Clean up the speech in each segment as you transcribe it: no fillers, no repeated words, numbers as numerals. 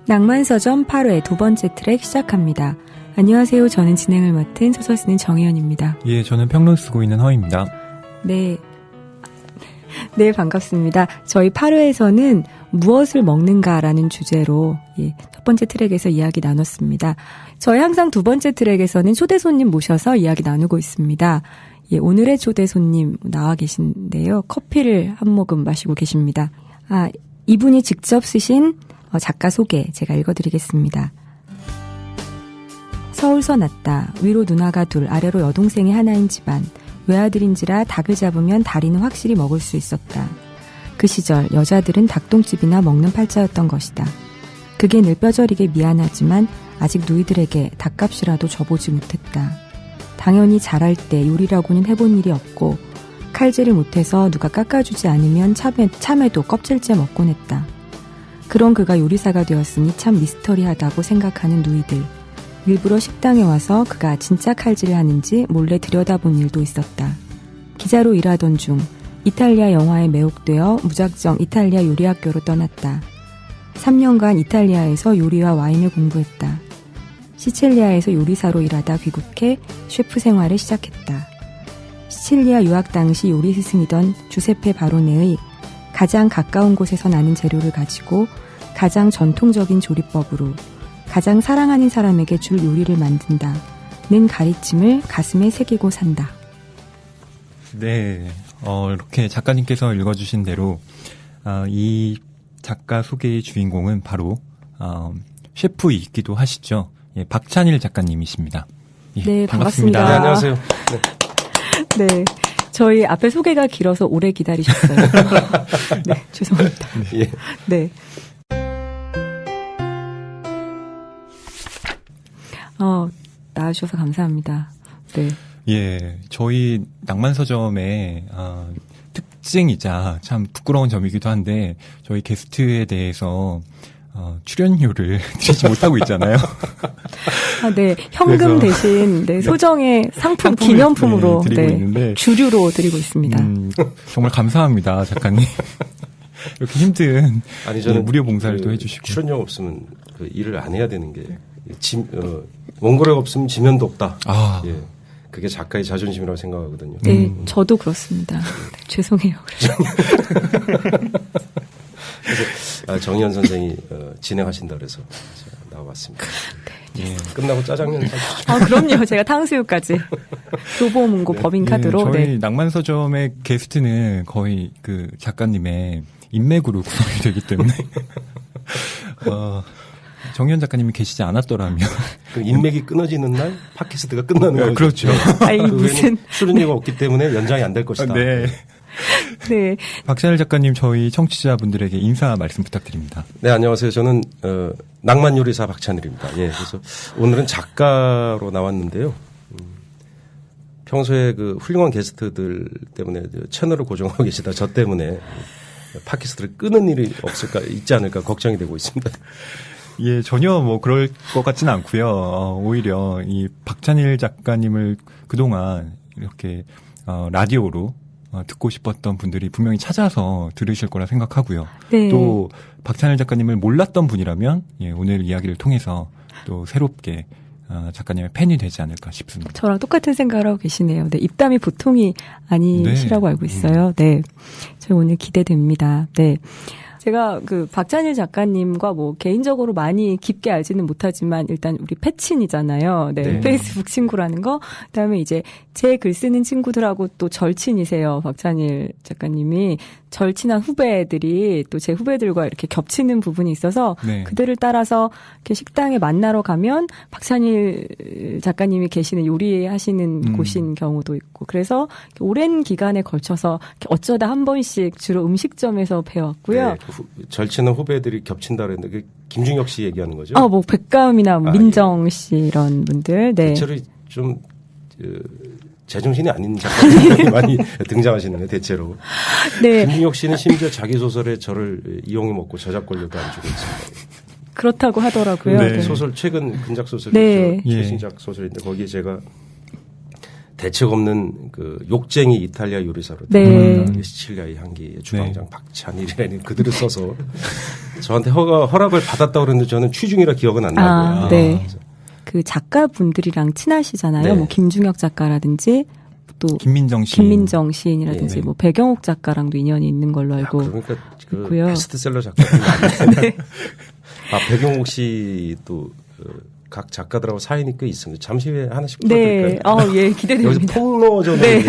낭만서점 8회 두 번째 트랙 시작합니다. 안녕하세요. 저는 진행을 맡은 소설 쓰는 정혜연입니다. 예, 저는 평론 쓰고 있는 허입니다. 네, 반갑습니다. 저희 8회에서는 무엇을 먹는가라는 주제로 첫 번째 트랙에서 이야기 나눴습니다. 저희 항상 두 번째 트랙에서는 초대 손님 모셔서 이야기 나누고 있습니다. 오늘의 초대 손님 나와 계신데요. 커피를 한 모금 마시고 계십니다. 이분이 직접 쓰신 작가 소개 제가 읽어드리겠습니다. 서울서 났다. 위로 누나가 둘, 아래로 여동생이 하나인 집안. 외아들인지라 닭을 잡으면 다리는 확실히 먹을 수 있었다. 그 시절 여자들은 닭똥집이나 먹는 팔자였던 것이다. 그게 늘 뼈저리게 미안하지만 아직 누이들에게 닭값이라도 줘보지 못했다. 당연히 자랄 때 요리라고는 해본 일이 없고 칼질을 못해서 누가 깎아주지 않으면 참외도 껍질째 먹곤 했다. 그런 그가 요리사가 되었으니 참 미스터리하다고 생각하는 누이들. 일부러 식당에 와서 그가 진짜 칼질을 하는지 몰래 들여다본 일도 있었다. 기자로 일하던 중 이탈리아 영화에 매혹되어 무작정 이탈리아 요리학교로 떠났다. 3년간 이탈리아에서 요리와 와인을 공부했다. 시칠리아에서 요리사로 일하다 귀국해 셰프 생활을 시작했다. 시칠리아 유학 당시 요리 스승이던 주세페 바로네의 가장 가까운 곳에서 나는 재료를 가지고 가장 전통적인 조리법으로 가장 사랑하는 사람에게 줄 요리를 만든다는 가르침을 가슴에 새기고 산다. 네, 이렇게 작가님께서 읽어주신 대로 이 작가 소개의 주인공은 바로 셰프이기도 하시죠. 예, 박찬일 작가님이십니다. 예, 네, 반갑습니다. 네, 안녕하세요. 네, 저희 앞에 소개가 길어서 오래 기다리셨어요. 네, 죄송합니다. 예. 네. 나와주셔서 감사합니다. 네. 예, 저희 낭만서점의 특징이자 참 부끄러운 점이기도 한데 저희 게스트에 대해서 출연료를 드리지 못하고 있잖아요. 네, 현금 대신 소정의 상품 기념품으로 드리고 있는데 주류로 드리고 있습니다. 정말 감사합니다, 작가님. 이렇게 힘든 저는 무료 봉사를 또 해주시고 출연료가 없으면 그 일을 안 해야 되는 게 원고료가 없으면 지면도 없다. 예, 그게 작가의 자존심이라고 생각하거든요. 네, 저도 그렇습니다. 네, 죄송해요. 그래서 정희연 선생이 진행하신다 그래서 제가 나와봤습니다. 네. 예. 끝나고 짜장면 사주시죠. 그럼요. 제가 탕수육까지 교보문고 법인카드로. 저희 낭만서점의 게스트는 거의 그 작가님의 인맥으로 구성이 되기 때문에 정희연 작가님이 계시지 않았더라면 그 인맥이 끊어지는 날 팟캐스트가 끝나는 거죠. 그렇죠. 무슨 출연료가 없기 때문에 연장이 안 될 것이다. 네. 네. 박찬일 작가님, 저희 청취자분들에게 인사 말씀 부탁드립니다. 네, 안녕하세요. 저는 낭만 요리사 박찬일입니다. 예, 그래서 오늘은 작가로 나왔는데요. 평소에 그 훌륭한 게스트들 때문에 채널을 고정하고 계시다 저 때문에 팟캐스트를 끄는 일이 있지 않을까 걱정이 되고 있습니다. 예, 전혀 그럴 것 같지는 않고요. 오히려 이 박찬일 작가님을 그동안 이렇게 라디오로 듣고 싶었던 분들이 분명히 찾아서 들으실 거라 생각하고요. 네. 또 박찬일 작가님을 몰랐던 분이라면 오늘 이야기를 통해서 또 새롭게 작가님의 팬이 되지 않을까 싶습니다. 저랑 똑같은 생각을 하고 계시네요. 네, 입담이 보통이 아니시라고 알고 있어요. 네, 저희 오늘 기대됩니다. 네. 제가 그 박찬일 작가님과 개인적으로 많이 깊게 알지는 못하지만 일단 우리 패친이잖아요. 네. 페이스북 친구라는 거. 그다음에 이제 제 글 쓰는 친구들하고 또 절친이세요. 박찬일 작가님이. 절친한 후배들이 또 제 후배들과 이렇게 겹치는 부분이 있어서 그들을 따라서 이렇게 식당에 만나러 가면 박찬일 작가님이 계시는 요리하시는 곳인 경우도 있고 그래서 오랜 기간에 걸쳐서 어쩌다 한 번씩 주로 음식점에서 배웠고요. 네, 절친한 후배들이 겹친다 그랬는데 김중혁 씨 얘기하는 거죠? 백가음이나 민정 씨 이런 분들. 네. 대체로 좀 제정신이 아닌 작가님이 많이 등장하시는데 대체로. 네. 김중혁 씨는 심지어 자기 소설에 저를 이용해 먹고 저작 권료도 안 주고 있습니다. 그렇다고 하더라고요. 네. 소설 최근 근작 소설이죠. 최신작 소설인데 거기에 제가 대책 없는 그 욕쟁이 이탈리아 요리사로 시칠리아의 향기의 주방장 박찬일이라는 그들을 써서 저한테 허락을 받았다고 그랬는데 저는 취중이라 기억은 안 나고요. 네. 그 작가분들이랑 친하시잖아요. 네. 뭐 김중혁 작가라든지 또 김민정 시인이라든지 네. 뭐 배경옥 작가랑도 인연이 있는 걸로 알고 그러니까 그 있고요. 베스트셀러 작가님 아니에요? 네. 배경옥 씨도 각 작가들하고 사인이 꽤 있습니다. 잠시 후에 하나씩 네. 풀어드릴까요? 예, 기대됩니다. 여기서 폭로전으로 네.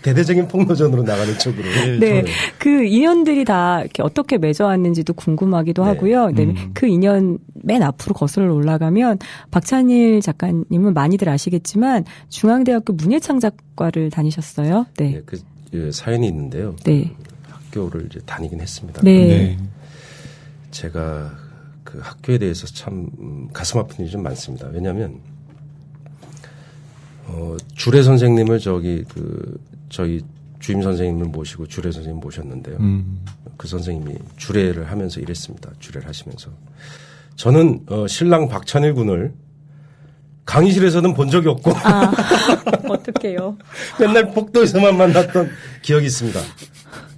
대대적인 폭로전으로 나가는 쪽으로. 네. 그 인연들이 다 이렇게 어떻게 맺어왔는지도 궁금하기도 네. 하고요. 네. 그 인연 맨 앞으로 거슬러 올라가면 박찬일 작가님은 많이들 아시겠지만 중앙대학교 문예창작과를 다니셨어요. 네. 네, 그 사연이 있는데요. 네. 학교를 이제 다니긴 했습니다. 네. 네. 제가 그 학교에 대해서 참 가슴 아픈 일이 좀 많습니다. 왜냐하면 주례 선생님을 저희 주임 선생님을 모시고 주례 선생님 모셨는데요. 그 선생님이 주례를 하면서 이랬습니다. 주례를 하시면서 저는 신랑 박찬일 군을 강의실에서는 본 적이 없고 어떡해요. 맨날 복도에서만 만났던 기억이 있습니다.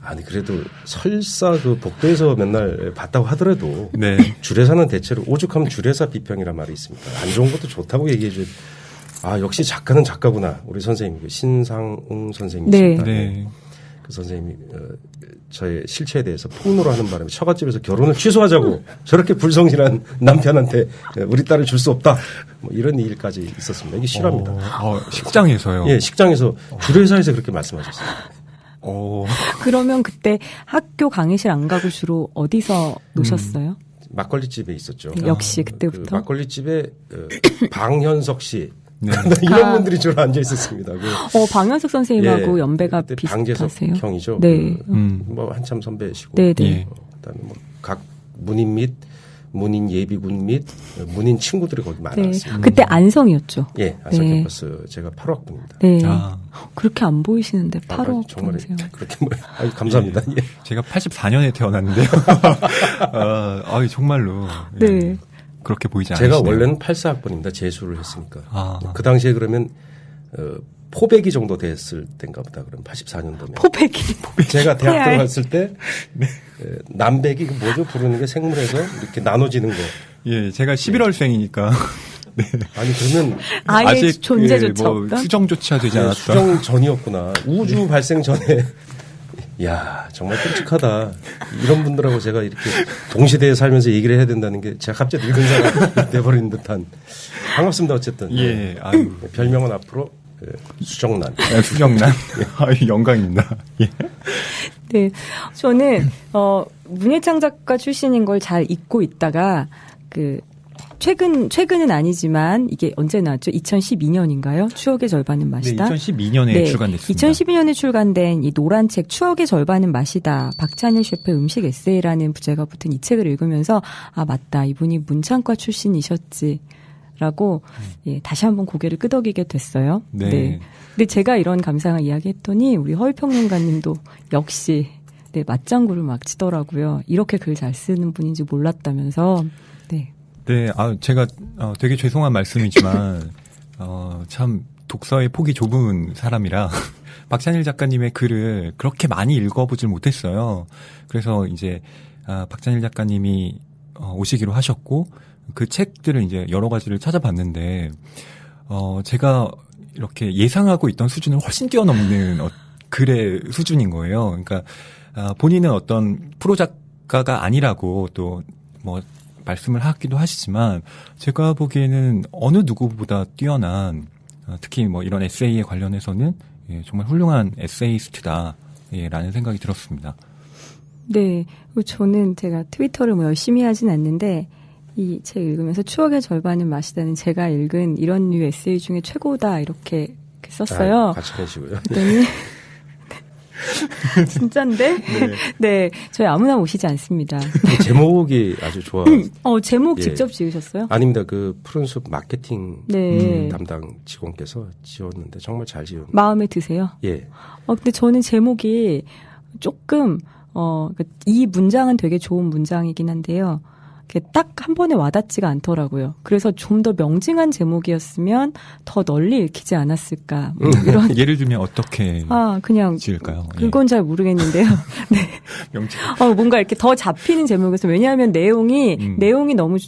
아니 그래도 설사 그 복도에서 맨날 봤다고 하더라도 네. 주례사는 대체로 오죽하면 주례사 비평이란 말이 있습니다. 안 좋은 것도 좋다고 얘기해 줘요. 역시 작가는 작가구나. 우리 선생님 신상웅 선생님이십니다. 네. 그 선생님이 저의 실체에 대해서 폭로를 하는 바람에 처갓집에서 결혼을 취소하자고 저렇게 불성실한 남편한테 우리 딸을 줄 수 없다. 뭐 이런 일까지 있었습니다. 이게 실화입니다. 식장에서요? 예, 식장에서 주례사에서 그렇게 말씀하셨어요. 그러면 그때 학교 강의실 안 가고 주로 어디서 노셨어요? 막걸리집에 있었죠. 네, 역시 그때부터. 그 막걸리집에 방현석 씨 네. 이런 분들이 주로 앉아 있었습니다. 방현석 선생님하고 연배가 비슷하세요? 방재석 형이죠. 네. 뭐 한참 선배시고. 네, 네. 예. 그다음에 뭐 각 문인 및 문인 예비군 및 문인 친구들이 거기 네. 많았어요. 그때 안성이었죠. 예, 안성 네. 캠퍼스 제가 8학번입니다. 네. 그렇게 안 보이시는데 정말 8호 그렇게 감사합니다. 예. 제가 84년에 태어났는데요. 정말로. 네. 그렇게 보이지 않으시네요. 제가 원래는 84학번입니다. 재수를 했으니까. 네. 그 당시에 그러면 포백이 정도 됐을 때인가 보다. 그럼 84년도면. 포백이. 제가 대학 태아에. 들어갔을 때 남백이 그 뭐죠? 부르는 게 생물에서 이렇게 나눠지는 거. 예, 제가 11월생이니까. 네. 아니 그러면 아예 아직 존재조차 뭐 없다? 수정조차 되지 않았다. 수정 전이었구나. 우주 발생 전에. 야 정말 끔찍하다. 이런 분들하고 제가 이렇게 동시대에 살면서 얘기를 해야 된다는 게 제가 갑자기 늙은 사람이 돼버린 듯한. 반갑습니다. 어쨌든. 예, 별명은 앞으로 수정란. 수정란. 영광입니다. 예. 네. 저는, 문예창 작가 출신인 걸 잘 잊고 있다가, 최근은 아니지만, 이게 언제 나왔죠? 2012년인가요? 추억의 절반은 마시다? 네, 2012년에 출간됐습니다. 2012년에 출간된 이 노란 책, 추억의 절반은 마시다. 박찬일 셰프의 음식 에세이라는 부제가 붙은 이 책을 읽으면서, 맞다. 이분이 문창과 출신이셨지. 라고, 다시 한번 고개를 끄덕이게 됐어요. 네. 근데 제가 이런 감상을 이야기했더니 우리 허위평론가님도 역시 맞장구를 막 치더라고요. 이렇게 글 잘 쓰는 분인지 몰랐다면서. 네. 네, 제가 되게 죄송한 말씀이지만 참 독서의 폭이 좁은 사람이라 박찬일 작가님의 글을 그렇게 많이 읽어보질 못했어요. 그래서 이제 박찬일 작가님이 오시기로 하셨고 그 책들을 이제 여러 가지를 찾아봤는데 제가 이렇게 예상하고 있던 수준을 훨씬 뛰어넘는 글의 수준인 거예요. 그러니까 본인은 어떤 프로 작가가 아니라고 또 뭐 말씀을 하기도 하시지만 제가 보기에는 어느 누구보다 뛰어난 특히 뭐 이런 에세이에 관련해서는 정말 훌륭한 에세이스트다라는 생각이 들었습니다. 네, 저는 제가 트위터를 뭐 열심히 하진 않는데 이 책 읽으면서 추억의 절반은 마시다는 제가 읽은 이런 류 에세이 중에 최고다 이렇게 썼어요. 같이 계시고요. 그랬더니 진짠데? 네, 저희 아무나 오시지 않습니다. 제목이 아주 좋아. 제목 직접 지으셨어요? 아닙니다. 그 푸른숲 마케팅 네. 담당 직원께서 지었는데 정말 잘 지었네요. 마음에 드세요? 예. 근데 저는 제목이 조금 이 문장은 되게 좋은 문장이긴 한데요. 딱 한 번에 와닿지가 않더라고요. 그래서 좀 더 명징한 제목이었으면 더 널리 읽히지 않았을까. 이런. 예를 들면 어떻게 그냥 지을까요? 그건 잘 모르겠는데요. 네. 명징. 뭔가 이렇게 더 잡히는 제목에서 왜냐하면 내용이 너무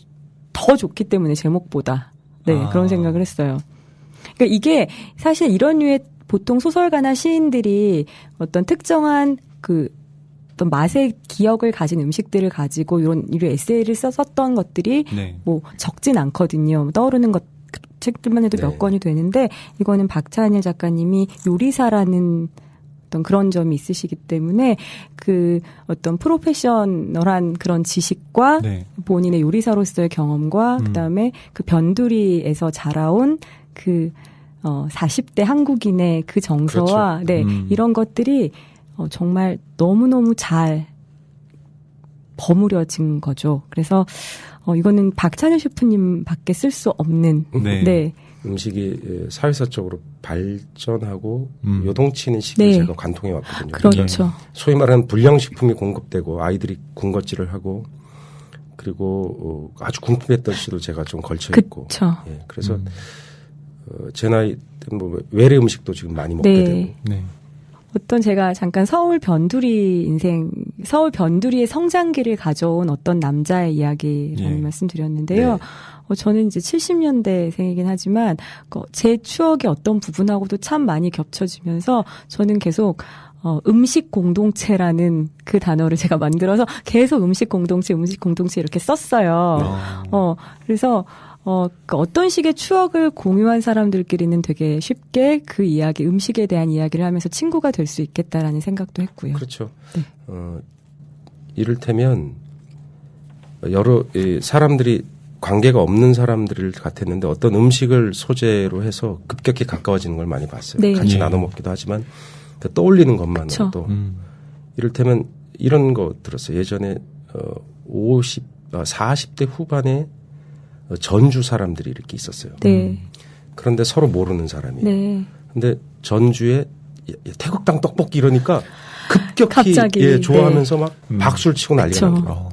더 좋기 때문에 제목보다 그런 생각을 했어요. 그러니까 이게 사실 이런 류의 보통 소설가나 시인들이 어떤 특정한 어떤 맛의 기억을 가진 음식들을 가지고 이런 에세이를 썼던 것들이 뭐 적진 않거든요. 떠오르는 것 책들만 해도 몇 권이 되는데 이거는 박찬일 작가님이 요리사라는 어떤 그런 점이 있으시기 때문에 어떤 프로페셔널한 그런 지식과 본인의 요리사로서의 경험과 그다음에 변두리에서 자라온 40대 한국인의 그 정서와 이런 것들이 정말 너무너무 잘 버무려진 거죠. 그래서 이거는 박찬일 셰프님밖에 쓸 수 없는 음식이 사회사적으로 발전하고 요동치는 시기를 제가 관통해 왔거든요. 그렇죠. 소위 말하는 불량식품이 공급되고 아이들이 군것질을 하고 그리고 아주 궁핍했던 시도 제가 좀 걸쳐 있고. 그래서 제 나이 때 뭐 외래 음식도 지금 많이 먹게 되고. 어떤 제가 잠깐 서울 변두리의 성장기를 가져온 어떤 남자의 이야기라는 말씀드렸는데요. 저는 이제 70년대생이긴 하지만 제 추억의 어떤 부분하고도 참 많이 겹쳐지면서 저는 계속 음식 공동체라는 그 단어를 제가 만들어서 계속 음식 공동체 이렇게 썼어요. 그래서 어떤 식의 추억을 공유한 사람들끼리는 되게 쉽게 그 이야기, 음식에 대한 이야기를 하면서 친구가 될 수 있겠다라는 생각도 했고요. 그렇죠. 이를테면 여러 사람들이 관계가 없는 사람들 같았는데 어떤 음식을 소재로 해서 급격히 가까워지는 걸 많이 봤어요. 같이 나눠 먹기도 하지만 떠올리는 것만으로도 이를테면 이런 거 들었어요. 예전에 40대 후반에 전주 사람들이 이렇게 있었어요. 그런데 서로 모르는 사람이에요. 근데 전주에 태국당 떡볶이 이러니까 급격히 좋아하면서 막 박수를 치고 난리가 난 거예요.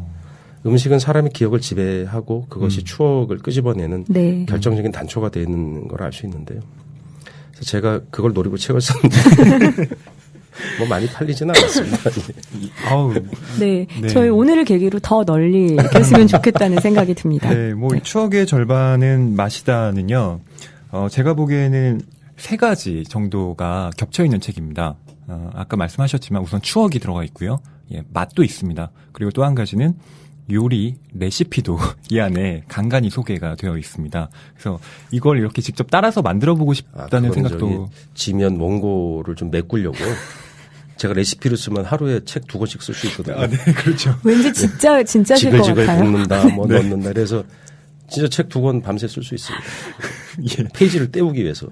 음식은 사람의 기억을 지배하고 그것이 추억을 끄집어내는 결정적인 단초가 되는 걸 알 수 있는데요. 그래서 제가 그걸 노리고 책을 썼는데 뭐 많이 팔리지는 않았습니다. 저희 오늘을 계기로 더 널리 읽혔으면 좋겠다는 생각이 듭니다. 뭐 추억의 절반은 맛이다는요. 제가 보기에는 3가지 정도가 겹쳐 있는 책입니다. 아까 말씀하셨지만 우선 추억이 들어가 있고요. 맛도 있습니다. 그리고 또 한 가지는 요리 레시피도 이 안에 간간히 소개가 되어 있습니다. 그래서 이걸 이렇게 직접 따라서 만들어보고 싶다는 생각도. 지면 원고를 좀 메꾸려고. 제가 레시피를 쓰면 하루에 책 2권씩 쓸 수 있거든요. 그렇죠. 왠지 진짜 될 것 같아요. 지글지글 볶는다, 넣는다. 그래서 진짜 책 2권 밤새 쓸 수 있습니다. 페이지를 때우기 위해서.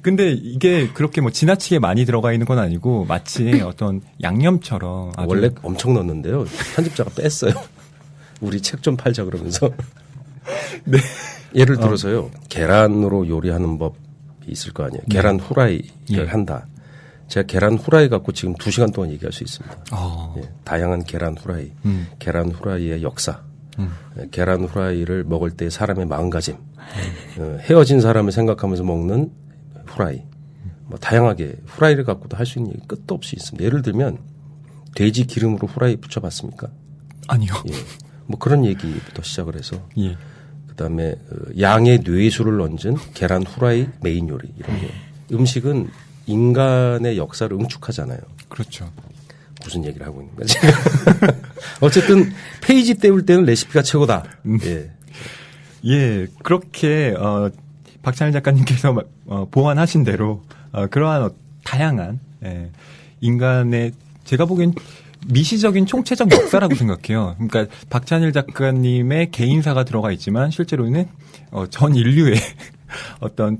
근데 이게 그렇게 지나치게 많이 들어가 있는 건 아니고 마치 어떤 양념처럼. 원래 엄청 넣었는데요. 편집자가 뺐어요. 우리 책 좀 팔자 그러면서. 예를 들어서요. 계란으로 요리하는 법이 있을 거 아니에요. 계란 후라이를 한다. 제가 계란 후라이 갖고 지금 2시간 동안 얘기할 수 있습니다. 다양한 계란 후라이, 계란 후라이의 역사, 계란 후라이를 먹을 때 사람의 마음가짐, 헤어진 사람을 생각하면서 먹는 후라이, 뭐 다양하게 후라이를 갖고도 할 수 있는 얘기 끝도 없이 있습니다. 예를 들면 돼지 기름으로 후라이 부쳐봤습니까? 아니요. 뭐 그런 얘기부터 시작을 해서 그다음에 양의 뇌수를 얹은 계란 후라이 메인 요리 이런 게 음식은 인간의 역사를 응축하잖아요. 그렇죠. 무슨 얘기를 하고 있는 거지? 어쨌든 페이지 때울 때는 레시피가 최고다. 그렇게 박찬일 작가님께서 보완하신 대로 그러한 다양한 인간의 제가 보기엔 미시적인 총체적 역사라고 생각해요. 그러니까 박찬일 작가님의 개인사가 들어가 있지만 실제로는 전 인류의 어떤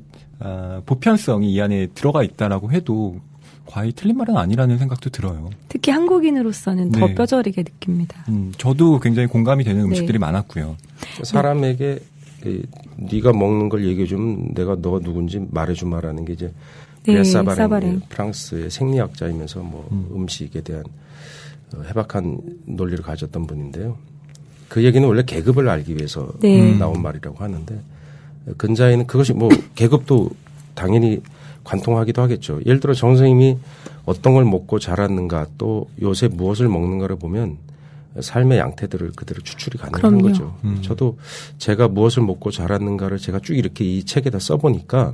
보편성이 이 안에 들어가 있다라고 해도 과히 틀린 말은 아니라는 생각도 들어요. 특히 한국인으로서는 더 뼈저리게 느낍니다. 저도 굉장히 공감이 되는 음식들이 많았고요. 사람에게 네가 먹는 걸 얘기해주면 너가 누군지 말해주마라는 게 이제 사바랭 프랑스의 생리학자이면서 뭐 음식에 대한 해박한 논리를 가졌던 분인데요. 그 얘기는 원래 계급을 알기 위해서 네. 나온 말이라고 하는데 근자에는 그것이 뭐 계급도 당연히 관통하기도 하겠죠. 예를 들어 정 선생님이 어떤 걸 먹고 자랐는가 또 요새 무엇을 먹는가를 보면 삶의 양태들을 그대로 추출이 가능한 그럼요. 거죠. 저도 제가 무엇을 먹고 자랐는가를 제가 쭉 이렇게 이 책에다 써보니까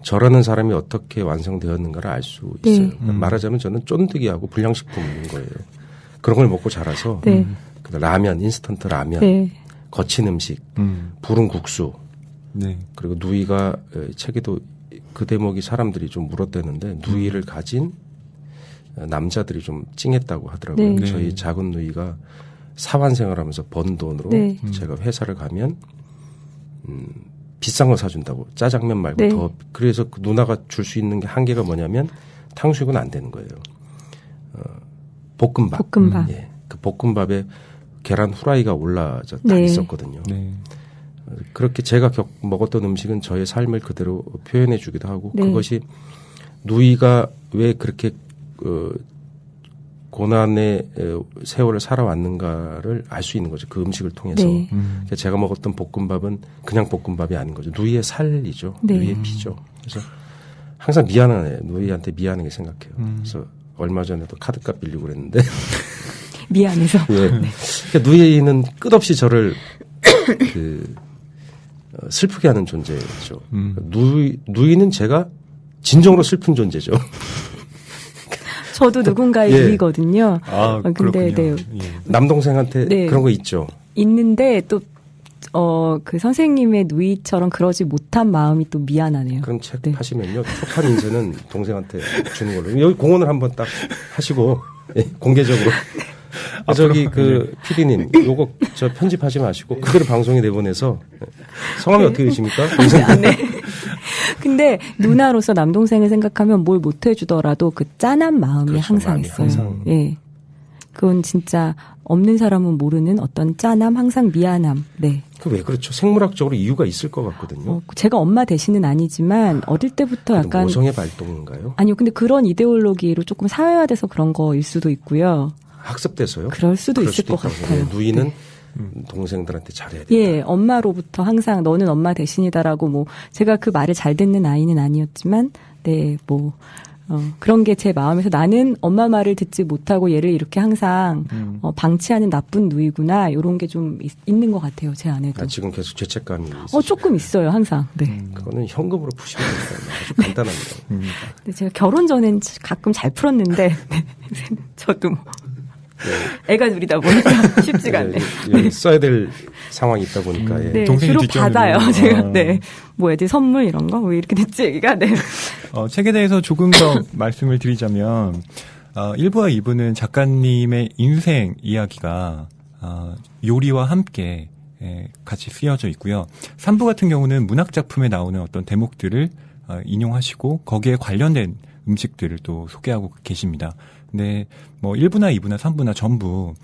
저라는 사람이 어떻게 완성되었는가를 알 수 있어요. 네. 말하자면 저는 쫀득이하고 불량식품인 거예요. 그런 걸 먹고 자라서 네. 라면, 인스턴트 라면, 네. 거친 음식, 부른 국수 네. 그리고 누이가 책에도 그 대목이 사람들이 좀 물었대는데 누이를 가진 남자들이 좀 찡했다고 하더라고요. 네. 저희 작은 누이가 사원 생활하면서 번 돈으로 네. 제가 회사를 가면 비싼 거 사준다고 짜장면 말고 네. 더 그래서 그 누나가 줄 수 있는 게 한계가 뭐냐면 탕수육은 안 되는 거예요. 볶음밥. 볶음밥. 예. 그 볶음밥에 계란 후라이가 올라져 딱 네. 있었거든요. 네. 그렇게 제가 먹었던 음식은 저의 삶을 그대로 표현해 주기도 하고 네. 그것이 누이가 왜 그렇게 고난의 세월을 살아왔는가를 알 수 있는 거죠. 그 음식을 통해서. 네. 제가 먹었던 볶음밥은 그냥 볶음밥이 아닌 거죠. 누이의 살이죠. 네. 누이의 피죠. 그래서 항상 미안하네. 누이한테 미안하게 생각해요. 그래서 얼마 전에도 카드값 빌리고 그랬는데 미안해서. 예. 그러니까 누이는 끝없이 저를 슬프게 하는 존재죠. 누이는 제가 진정으로 슬픈 존재죠. 저도 누군가의 예. 누이거든요. 아, 근데 그렇군요. 네. 예. 남동생한테 네. 그런 거 있죠. 있는데 또 그 선생님의 누이처럼 그러지 못한 마음이 또 미안하네요. 그럼 책 네. 하시면요. 촉한 인쇄는 동생한테 주는 걸로. 여기 공헌을 한번 딱 하시고 예, 공개적으로. 저기 그 PD님 요거 저 편집하지 마시고 그대로 방송에 내보내서 성함이 어떻게 되십니까? 동생. 네. 근데 누나로서 남동생을 생각하면 뭘 못 해주더라도 그 짠한 마음이 그렇죠. 항상 마음이 있어요. 항상. 예. 그건 진짜 없는 사람은 모르는 어떤 짠함, 항상 미안함. 네. 그 왜 그렇죠? 생물학적으로 이유가 있을 것 같거든요. 제가 엄마 대신은 아니지만 어릴 때부터 약간 모성의 발동인가요? 아니요. 근데 그런 이데올로기로 조금 사회화돼서 그런 거일 수도 있고요. 학습돼서요? 그럴 수도 있을 것 있다고 같아요. 생각해요. 누이는 네. 동생들한테 잘해야 된다. 예, 엄마로부터 항상 너는 엄마 대신이다라고 뭐 제가 그 말을 잘 듣는 아이는 아니었지만 네, 뭐 그런 게 제 마음에서 나는 엄마 말을 듣지 못하고 얘를 이렇게 항상 방치하는 나쁜 누이구나 이런 게 좀 있는 것 같아요 제 안에도. 아, 지금 계속 죄책감이 있어요. 조금 있어요 항상. 네. 그거는 현금으로 푸시면 됩니다. 아주 간단합니다. 근데 제가 결혼 전엔 가끔 잘 풀었는데 저도 뭐 애가 둘이다 보니까 쉽지가 않네요. 예, 써야 될 상황이 있다 보니까. 예. 네, 동생이 주로 뒷전으로. 받아요 제가. 아. 네, 뭐 애들 선물 이런 거 왜 이렇게 됐지 얘기가. 네. 책에 대해서 조금 더 말씀을 드리자면 1부와 2부는 작가님의 인생 이야기가 요리와 함께 같이 쓰여져 있고요. 3부 같은 경우는 문학 작품에 나오는 어떤 대목들을 인용하시고 거기에 관련된 음식들을 또 소개하고 계십니다. 근데 뭐 1부나 2부나 3부나 전부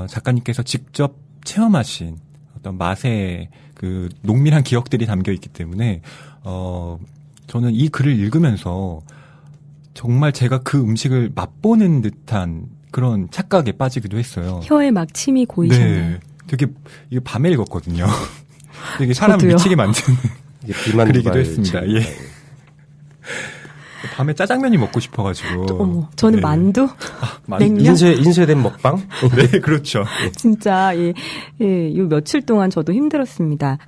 작가님께서 직접 체험하신 어떤 맛의 그 농밀한 기억들이 담겨 있기 때문에 저는 이 글을 읽으면서 정말 제가 그 음식을 맛보는 듯한 그런 착각에 빠지기도 했어요. 혀에 막 침이 고이셨네요. 네. 되게 이게 밤에 읽었거든요. 되게 사람 저도요. 미치게 만드는 이게 비만 글이기도 유발 했습니다. 책입니다. 예. 밤에 짜장면이 먹고 싶어가지고. 어머, 저는 네. 만두? 만두. 냉면? 인쇄된 먹방? 네, 그렇죠. 진짜, 요 며칠 동안 저도 힘들었습니다.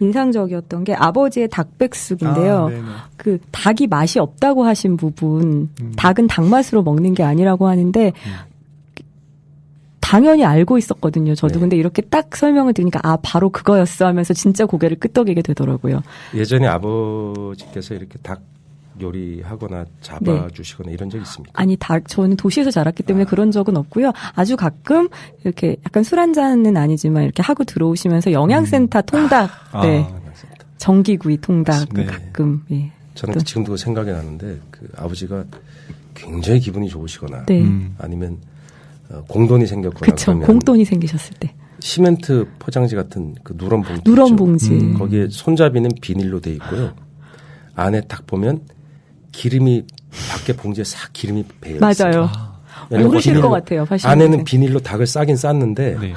인상적이었던 게 아버지의 닭백숙인데요. 네네. 그 닭이 맛이 없다고 하신 부분, 닭은 닭맛으로 먹는 게 아니라고 하는데, 당연히 알고 있었거든요. 저도. 네. 근데 이렇게 딱 설명을 드리니까 바로 그거였어 하면서 진짜 고개를 끄덕이게 되더라고요. 예전에 아버지께서 이렇게 닭 요리하거나 잡아주시거나 이런 적 있습니까? 아니, 저는 도시에서 자랐기 때문에 그런 적은 없고요. 아주 가끔 이렇게 약간 술 한 잔은 아니지만 이렇게 하고 들어오시면서 영양센터 통닭, 네. 정기구이 통닭 네. 가끔, 예. 저는 지금도 생각이 나는데 그 아버지가 굉장히 기분이 좋으시거나 네. 아니면 공돈이 생겼거나 그쵸. 그러면 공돈이 생기셨을 때. 시멘트 포장지 같은 그 누런 봉지 누런 있죠? 봉지. 거기에 손잡이는 비닐로 돼 있고요. 안에 딱 보면 기름이 밖에 봉지에 싹 기름이 배어 있어요. 맞아요. 왜냐면 모르실 비닐로- 것 같아요. 안에는 비닐로 닭을 싸긴 쌌는데 네.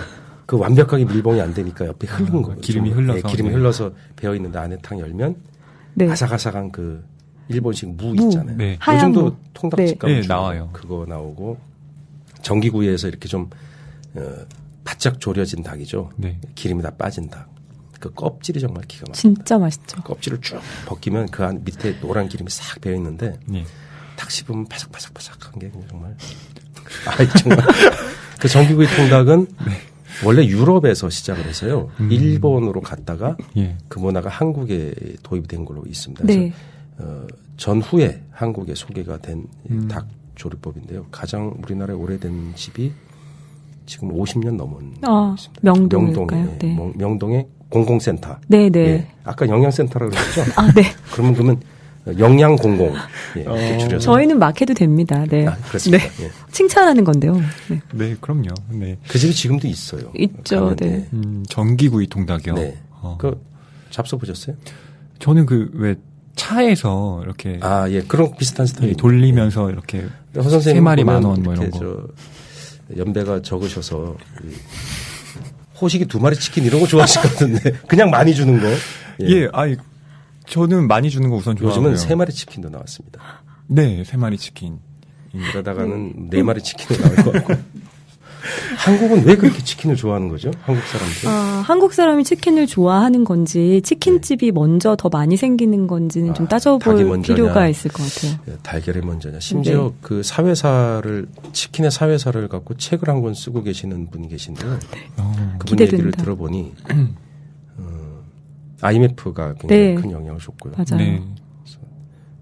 그 완벽하게 밀봉이 안 되니까 옆에 흐른 거. 기름이 흘러서. 네, 기름이 흘러서 배어 있는데 안에 탕 열면 네. 아삭아삭한 그 일본식 무 있잖아요. 네. 하얀 요즘도 무. 통닭집 가면 네, 나와요. 그거 나오고 전기구이에서 이렇게 좀 바짝 졸여진 닭이죠. 네. 기름이 다 빠진 닭. 그 껍질이 정말 기가 막힙니다. 진짜 맛있죠. 껍질을 쭉 벗기면 그 안 밑에 노란 기름이 싹 배어 있는데 예. 닭 씹으면 바삭바삭바삭한 게 정말 정말 그 전기구이 통닭은 원래 유럽에서 시작을 해서요. 일본으로 갔다가 예. 그 문화가 한국에 도입이 된 걸로 있습니다. 네. 그래서 전후에 한국에 소개가 된 닭 조리법인데요. 가장 우리나라에 오래된 집이 지금 50년 넘은 있습니다. 명동일까요? 네. 명동의 공공센터. 네네. 예. 아까 영양센터라고 그랬죠? 아, 네. 그러면 영양공공. 예, 이렇게 줄여서. 저희는 막 해도 됩니다. 네. 아, 그렇습니다. 네. 예. 칭찬하는 건데요. 네. 네, 그럼요. 네. 그 집이 지금도 있어요. 있죠. 가면, 네. 전기구이 통닭이요. 네. 그 잡숴 보셨어요? 저는 그 왜 차에서 이렇게 아, 예. 그런 비슷한 스타일. 돌리면서 이렇게 허 선생님 3마리 10,000원 뭐 이런 거. 연배가 적으셔서 호식이 2마리 치킨 이런 거 좋아하실 것 같은데 그냥 많이 주는 거. 예, 아니 저는 많이 주는 거 우선 좋아하고요. 요즘은 3마리 치킨도 나왔습니다. 네, 3마리 치킨. 그러다가는 4마리 치킨도 나올 것 같고. 한국은 왜 그렇게 치킨을 좋아하는 거죠? 한국 사람들? 한국 사람이 치킨을 좋아하는 건지 치킨집이 먼저 더 많이 생기는 건지는 좀 따져볼 필요가 있을 것 같아요. 달걀이 먼저냐. 심지어 그 사회사를 치킨의 사회사를 갖고 책을 한 권 쓰고 계시는 분이 계신데요. 그분 얘기를 들어보니 IMF가 굉장히 큰 영향을 줬고요. 맞아요. 네.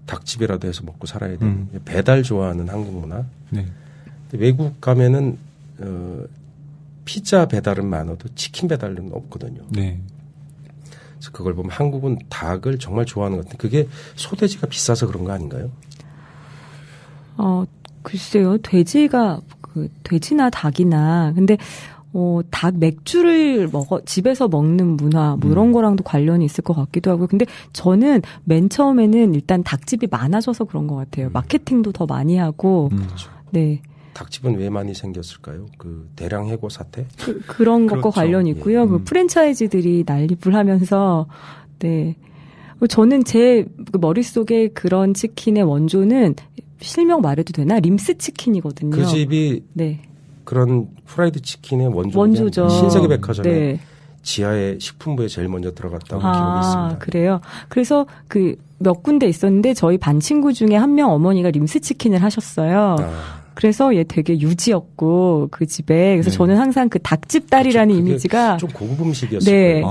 닭집이라도 해서 먹고 살아야 되는 배달 좋아하는 한국 문화. 네. 외국 가면은 피자 배달은 많아도 치킨 배달은 없거든요. 네. 그래서 그걸 보면 한국은 닭을 정말 좋아하는 것 같아요. 그게 소돼지가 비싸서 그런 거 아닌가요? 글쎄요. 돼지나 닭이나 근데 닭 맥주를 집에서 먹는 문화, 뭐 이런 거랑도 관련이 있을 것 같기도 하고요. 근데 저는 맨 처음에는 일단 닭집이 많아져서 그런 것 같아요. 마케팅도 더 많이 하고. 그렇죠. 네. 닭집은 왜 많이 생겼을까요? 그 대량 해고 사태? 그런 것과 그렇죠. 관련이 있고요. 예. 그 프랜차이즈들이 난리불하면서, 네. 저는 제 머릿속에 그런 치킨의 원조는 실명 말해도 되나? 림스 치킨이거든요. 그 집이 네. 그런 프라이드 치킨의 원조죠. 신세계백화점에 네. 지하에 식품부에 제일 먼저 들어갔다고 기억이 있습니다. 그래요. 그래서 몇 군데 있었는데 저희 반 친구 중에 한 명 어머니가 림스 치킨을 하셨어요. 그래서 얘 되게 유지였고 그 집에 그래서 저는 항상 그 닭집 딸이라는 그렇죠. 이미지가 좀 고급 음식이었어요. 네.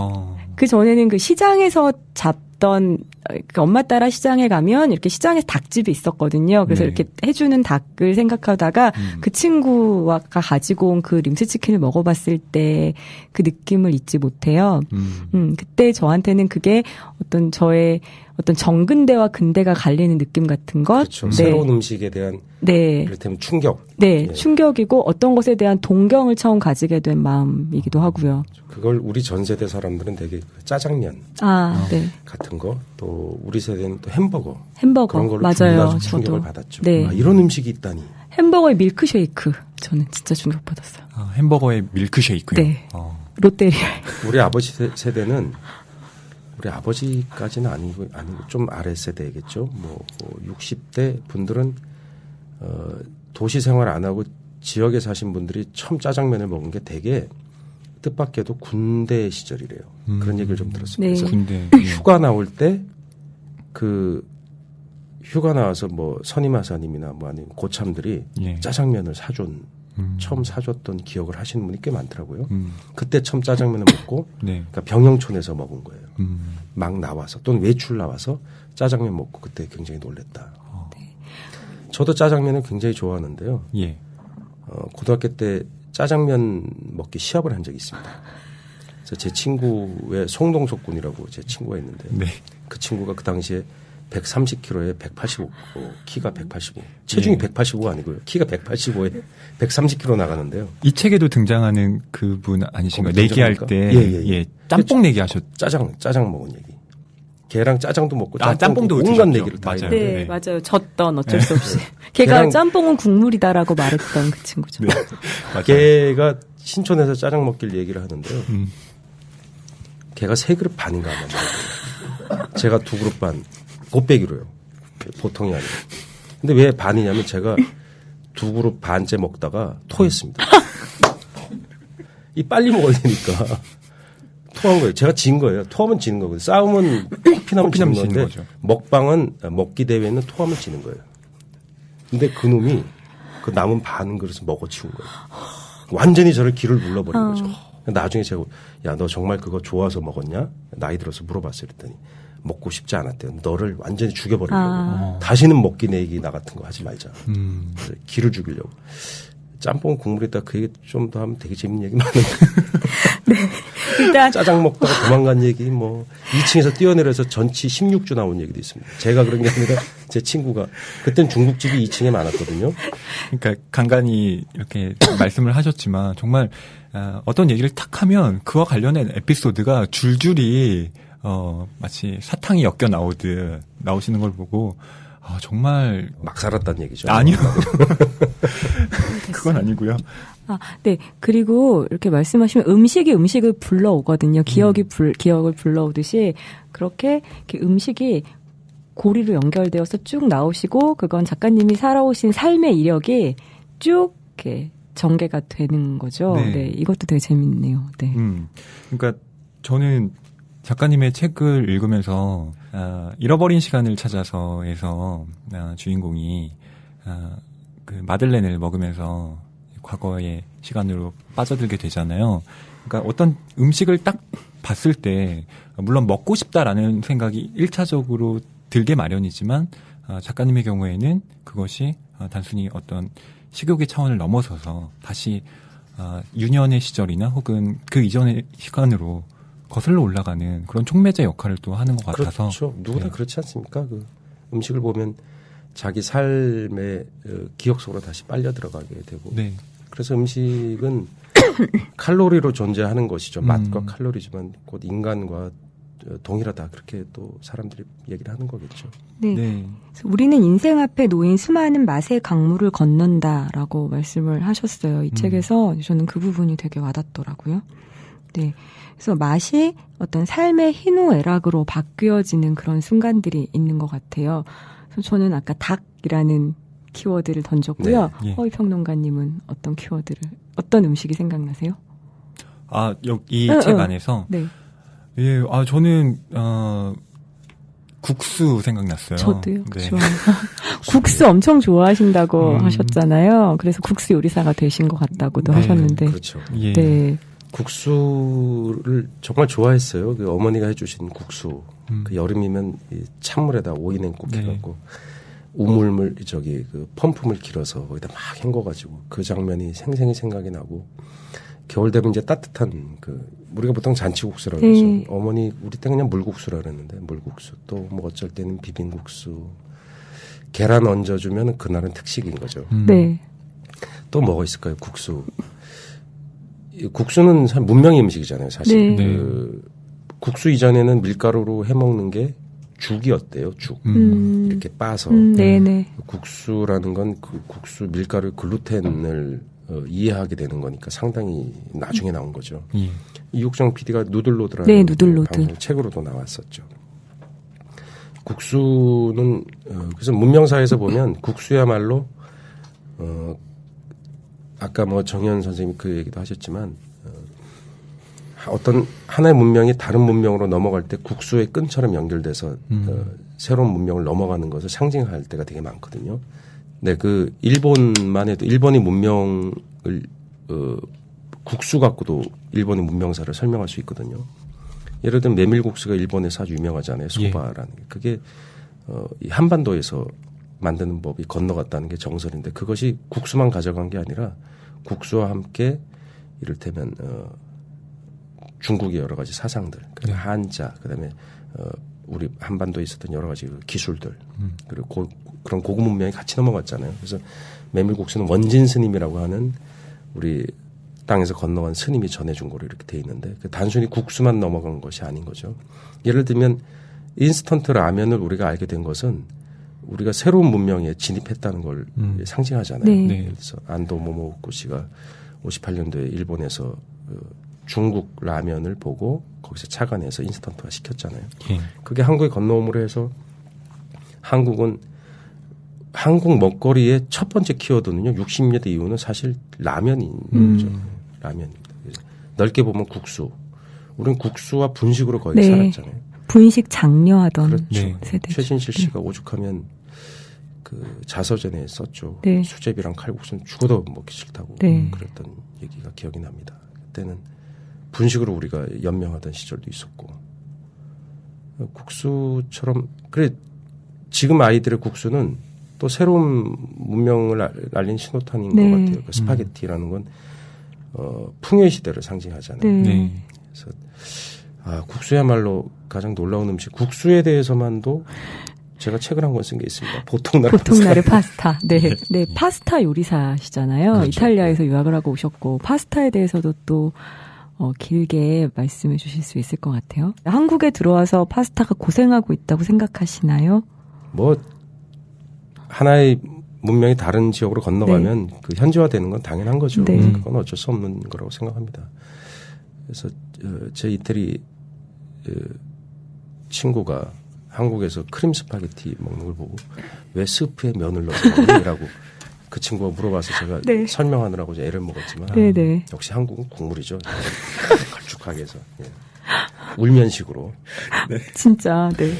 그 전에는 그 시장에서 잡던 그 엄마 따라 시장에 가면 이렇게 시장에서 닭집이 있었거든요. 그래서 네. 이렇게 해주는 닭을 생각하다가 그 친구가 가지고 온 그 림스 치킨을 먹어봤을 때 그 느낌을 잊지 못해요. 그때 저한테는 그게 저의 정근대와 근대가 갈리는 느낌 같은 것. 그렇죠. 네. 새로운 음식에 대한 이를테면 충격. 네, 예. 충격이고 어떤 것에 대한 동경을 처음 가지게 된 마음이기도 하고요. 그걸 우리 전 세대 사람들은 되게 짜장면 네. 같은 거, 또 우리 세대는 또 햄버거 그런 걸로 맞아요. 충격을 저도 받았죠. 네. 이런 음식이 있다니. 햄버거의 밀크쉐이크 저는 진짜 충격받았어요. 햄버거의 밀크쉐이크요. 네. 롯데리아. 우리 아버지 세대는 우리 아버지까지는 아니고 좀 아래 세대겠죠. 뭐 60대 분들은 도시 생활 안 하고 지역에 사신 분들이 처음 짜장면을 먹은 게 되게 뜻밖에도 군대 시절이래요. 그런 얘기를 좀 들었어요. 네. 그래서 군대. 휴가 나올 때 휴가 나와서 뭐 선임하사님이나 뭐 아니면 고참들이 예. 짜장면을 처음 사줬던 기억을 하시는 분이 꽤 많더라고요. 그때 처음 짜장면을 먹고 네. 그러니까 병영촌에서 먹은 거예요. 막 나와서 또는 외출 나와서 짜장면 먹고 그때 굉장히 놀랬다. 저도 짜장면을 굉장히 좋아하는데요. 예. 고등학교 때 짜장면 먹기 시합을 한 적이 있습니다. 그래서 제 친구의 송동석 군이라고 제 친구가 있는데 네. 그 친구가 그 당시에 130kg에 185, 키가 185. 체중이 185가 아니고요. 키가 185에 130kg 나가는데요. 이 책에도 등장하는 그분 아니신가요? 거기 내기할 등장합니까? 때 예. 짬뽕 내기 하셨. 짜장 먹은 얘기. 걔랑 짜장도 먹고 짬뽕도 온갖 드셨죠. 얘기를 다 맞아요. 했는데 네, 맞아요. 졌던 어쩔 수 없이. 걔가 짬뽕은 국물이다라고 말했던 그 친구죠. 네. 걔가 신촌에서 짜장 먹길 얘기를 하는데요. 걔가 3그릇 반인가 아마 먹었어요. 제가 2그릇 반, 곱빼기로요. 보통이 아니에요. 근데 왜 반이냐면 제가 2그릇 반째 먹다가 토했습니다. 이 빨리 먹어야 되니까 토한 거예요. 제가 진 거예요. 토하면 지는 거거든요. 싸움은 코피나면 지는 건데 먹방은 먹기 대회는 토하면 지는 거예요. 근데 그놈이 그 남은 반 그릇을 먹어치운 거예요. 완전히 저를 기를 눌러버린 거죠. 나중에 제가 야, 너 정말 그거 좋아서 먹었냐? 나이 들어서 물어봤어요. 그랬더니 먹고 싶지 않았대요. 너를 완전히 죽여버리려고. 다시는 먹기 내기 나 같은 거 하지 말자. 그래서 기를 죽이려고. 짬뽕 국물에다 그 얘기 좀 더 하면 되게 재밌는 얘기 많은데. 네. 일단 짜장 먹다가 도망간 얘기, 2층에서 뛰어내려서 전치 16주 나온 얘기도 있습니다. 제가 그런 게 아니라 제 친구가, 그땐 중국집이 2층에 많았거든요. 그러니까 간간히 이렇게 말씀을 하셨지만 정말 어떤 얘기를 탁 하면 그와 관련된 에피소드가 줄줄이 마치 사탕이 엮여 나오듯 나오시는 걸 보고 정말 막 살았다는 얘기죠. 아니요. 그건 아니고요. 네. 그리고 이렇게 말씀하시면 음식이 음식을 불러오거든요. 기억을 불러오듯이 그렇게 음식이 고리로 연결되어서 쭉 나오시고 그건 작가님이 살아오신 삶의 이력이 쭉 이렇게 전개가 되는 거죠. 네. 네. 이것도 되게 재밌네요. 네. 그러니까 저는 작가님의 책을 읽으면서 잃어버린 시간을 찾아서에서 주인공이 그 마들렌을 먹으면서 과거의 시간으로 빠져들게 되잖아요. 그러니까 어떤 음식을 딱 봤을 때 물론 먹고 싶다라는 생각이 1차적으로 들게 마련이지만 작가님의 경우에는 그것이 단순히 어떤 식욕의 차원을 넘어서서 다시 유년의 시절이나 혹은 그 이전의 시간으로 거슬러 올라가는 그런 촉매제 역할을 또 하는 것 같아서. 그렇죠. 누구나 그렇지 않습니까? 그 음식을 보면 자기 삶의 기억 속으로 다시 빨려 들어가게 되고. 네. 그래서 음식은 칼로리로 존재하는 것이죠. 맛과 칼로리지만 곧 인간과 동일하다. 그렇게 또 사람들이 얘기를 하는 거겠죠. 네. 네. 우리는 인생 앞에 놓인 수많은 맛의 강물을 건넌다라고 말씀을 하셨어요. 이 책에서 저는 그 부분이 되게 와닿더라고요. 네. 그래서 맛이 어떤 삶의 희노애락으로 바뀌어지는 그런 순간들이 있는 것 같아요. 그래서 저는 아까 닭이라는 키워드를 던졌고요. 네. 예. 허위평론가님은 어떤 음식이 생각나세요? 이 책 안에서? 네. 예, 저는, 국수 생각났어요. 저도요. 네. 좋아요. 국수 엄청 좋아하신다고 하셨잖아요. 그래서 국수 요리사가 되신 것 같다고도 네, 하셨는데. 그렇죠. 예. 네. 국수를 정말 좋아했어요. 그 어머니가 해주신 국수. 그 여름이면 이 찬물에다 오이 냉국 해갖고 우물물 그 펌프물 길어서 거기다 막 헹궈가지고 그 장면이 생생히 생각이 나고 겨울 되면 이제 따뜻한 우리가 보통 잔치국수라고 그러죠. 네. 어머니 우리 때 그냥 물국수라 그랬는데 물국수 또 어쩔 때는 비빔국수 계란 얹어주면 그날은 특식인 거죠. 네. 또 뭐가 있을까요? 국수. 국수는 참 문명의 음식이잖아요, 사실. 네. 국수 이전에는 밀가루로 해먹는 게 죽이었대요, 죽. 이렇게 빠서. 네네. 국수라는 건 그 국수 밀가루 글루텐을 이해하게 되는 거니까 상당히 나중에 나온 거죠. 예. 이육정 PD가 누들로드라는 네, 누들로드. 방송 책으로도 나왔었죠. 국수는 그래서 문명사에서 보면 국수야말로 아까 정현 선생님이 그 얘기도 하셨지만 어떤 하나의 문명이 다른 문명으로 넘어갈 때 국수의 끈처럼 연결돼서 새로운 문명을 넘어가는 것을 상징할 때가 되게 많거든요. 네, 그 일본만 해도 일본의 문명을 국수 갖고도 일본의 문명사를 설명할 수 있거든요. 예를 들면 메밀국수가 일본에서 아주 유명하잖아요. 소바라는 게. 그게 이 한반도에서 만드는 법이 건너갔다는 게 정설인데 그것이 국수만 가져간 게 아니라 국수와 함께 이를테면 중국의 여러 가지 사상들, 한자, 그다음에 우리 한반도에 있었던 여러 가지 기술들, 그리고 그런 고급 문명이 같이 넘어갔잖아요. 그래서 메밀국수는 원진 스님이라고 하는 우리 땅에서 건너간 스님이 전해준 거로 이렇게 돼 있는데 단순히 국수만 넘어간 것이 아닌 거죠. 예를 들면 인스턴트 라면을 우리가 알게 된 것은 우리가 새로운 문명에 진입했다는 걸 상징하잖아요. 네. 그래서 안도 모모코 씨가 58년도에 일본에서 중국 라면을 보고 거기서 착안해서 인스턴트화 시켰잖아요. 예. 그게 한국에 건너옴으로 해서 한국은 한국 먹거리의 첫 번째 키워드는요. 60년대 이후는 사실 라면인 거죠. 라면입니다. 넓게 보면 국수. 우리는 국수와 분식으로 거의 네. 살았잖아요. 분식 장려하던 그렇죠. 네. 세대. 최진실 씨가 오죽하면 그 자서전에 썼죠. 네. 수제비랑 칼국수는 죽어도 먹기 싫다고 네. 그랬던 얘기가 기억이 납니다. 그때는 분식으로 우리가 연명하던 시절도 있었고 국수처럼 그래 지금 아이들의 국수는 또 새로운 문명을 알린 신호탄인 네. 것 같아요. 그 스파게티라는 건 풍요의 시대를 상징하잖아요. 네. 네. 그래서 국수야말로 가장 놀라운 음식. 국수에 대해서만도 제가 책을 한 권 쓴 게 있습니다. 보통날의 파스타. 네. 네. 파스타 요리사시잖아요. 그렇죠. 이탈리아에서 유학을 하고 오셨고 파스타에 대해서도 또 길게 말씀해 주실 수 있을 것 같아요. 한국에 들어와서 파스타가 고생하고 있다고 생각하시나요? 뭐 하나의 문명이 다른 지역으로 건너가면 그 현지화되는 건 당연한 거죠. 네. 그건 어쩔 수 없는 거라고 생각합니다. 그래서 제 이태리 친구가 한국에서 크림 스파게티 먹는 걸 보고 왜 스프에 면을 넣어서 먹느냐고 그 친구가 물어봐서 제가 네. 설명하느라고 애를 먹었지만 네네. 역시 한국은 국물이죠. 걸쭉하게 해서 울면식으로. 진짜 네.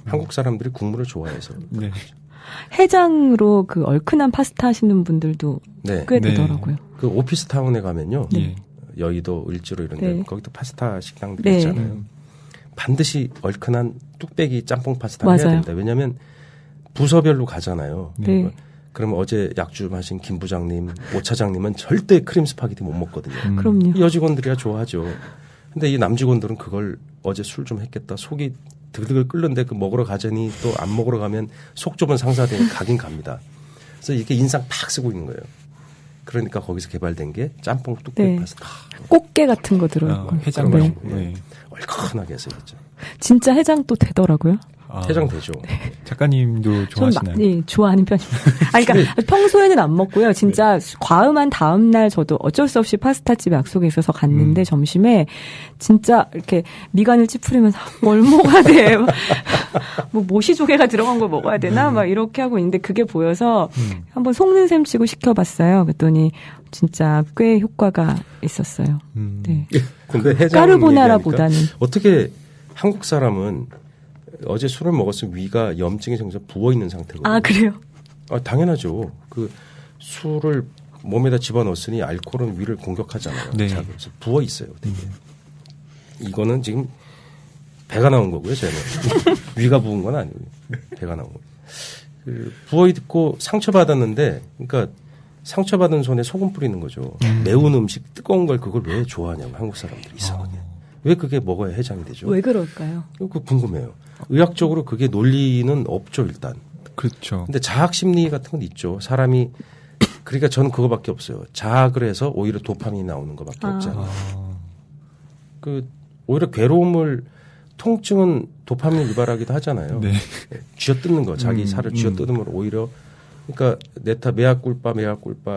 한국 사람들이 국물을 좋아해서. 네. 해장으로 그 얼큰한 파스타 하시는 분들도 네. 꽤 네. 되더라고요. 그 오피스타운에 가면요. 예. 여의도, 을지로 이런 데 네. 거기도 파스타 식당들이 네. 있잖아요. 반드시 얼큰한 뚝배기 짬뽕 파스타를 해야 맞아요. 됩니다. 왜냐하면 부서별로 가잖아요. 네. 그러면 어제 약주 마신 김 부장님, 오 차장님은 절대 크림 스파게티 못 먹거든요. 그럼요. 여직원들이야 좋아하죠. 근데 이 남직원들은 그걸 어제 술 좀 했겠다. 속이 드글드글 끓는데 그 먹으러 가자니 또 안 먹으러 가면 속 좁은 상사들이 가긴 갑니다. 그래서 이렇게 인상 팍 쓰고 있는 거예요. 그러니까 거기서 개발된 게 짬뽕 뚝배기 네. 파스타. 꽃게 같은 거 들어있고. 해장 네. 마시고. 네. 얼큰하게 해서 했죠. 진짜 해장 또 되더라고요. 해장되죠. 작가님도 좋아하시나요? 예, 좋아하는 편입니다. 아니, 그러니까 평소에는 안 먹고요. 진짜 과음한 다음 날 저도 어쩔 수 없이 파스타집에 약속이 있어서 갔는데 점심에 진짜 이렇게 미간을 찌푸리면서 뭘 먹어야 돼. 뭐 모시조개가 들어간 걸 먹어야 되나? 막 이렇게 하고 있는데 그게 보여서 한번 속는 셈 치고 시켜봤어요. 그랬더니 진짜 꽤 효과가 있었어요. 네. 근데 해장 까르보나라보다는 어떻게 한국 사람은 어제 술을 먹었으면 위가 염증이 정말 부어 있는 상태거든요. 아, 그래요? 당연하죠. 그 술을 몸에다 집어넣었으니 알코올은 위를 공격하잖아요. 네. 자, 그래서 부어 있어요. 되게. 이거는 지금 배가 나온 거고요. 저는 위가 부은 건 아니고요. 배가 나온 거예요. 부어 있고 상처 받았는데, 그러니까 상처 받은 손에 소금 뿌리는 거죠. 매운 음식, 뜨거운 걸 그걸 왜 좋아하냐고 한국 사람들이 이상하게. 왜 그게 먹어야 해장이 되죠? 왜 그럴까요? 그거 궁금해요. 의학적으로 그게 논리는 없죠, 일단. 그렇죠. 근데 자학 심리 같은 건 있죠. 사람이 그러니까 저는 그거밖에 없어요. 자학을 해서 오히려 도파민이 나오는 것밖에 없잖아요. 그 오히려 괴로움을 통증은 도파민을 유발하기도 하잖아요. 네. 쥐어뜯는 거, 자기 살을 쥐어뜯으면 오히려 그러니까 메아culpa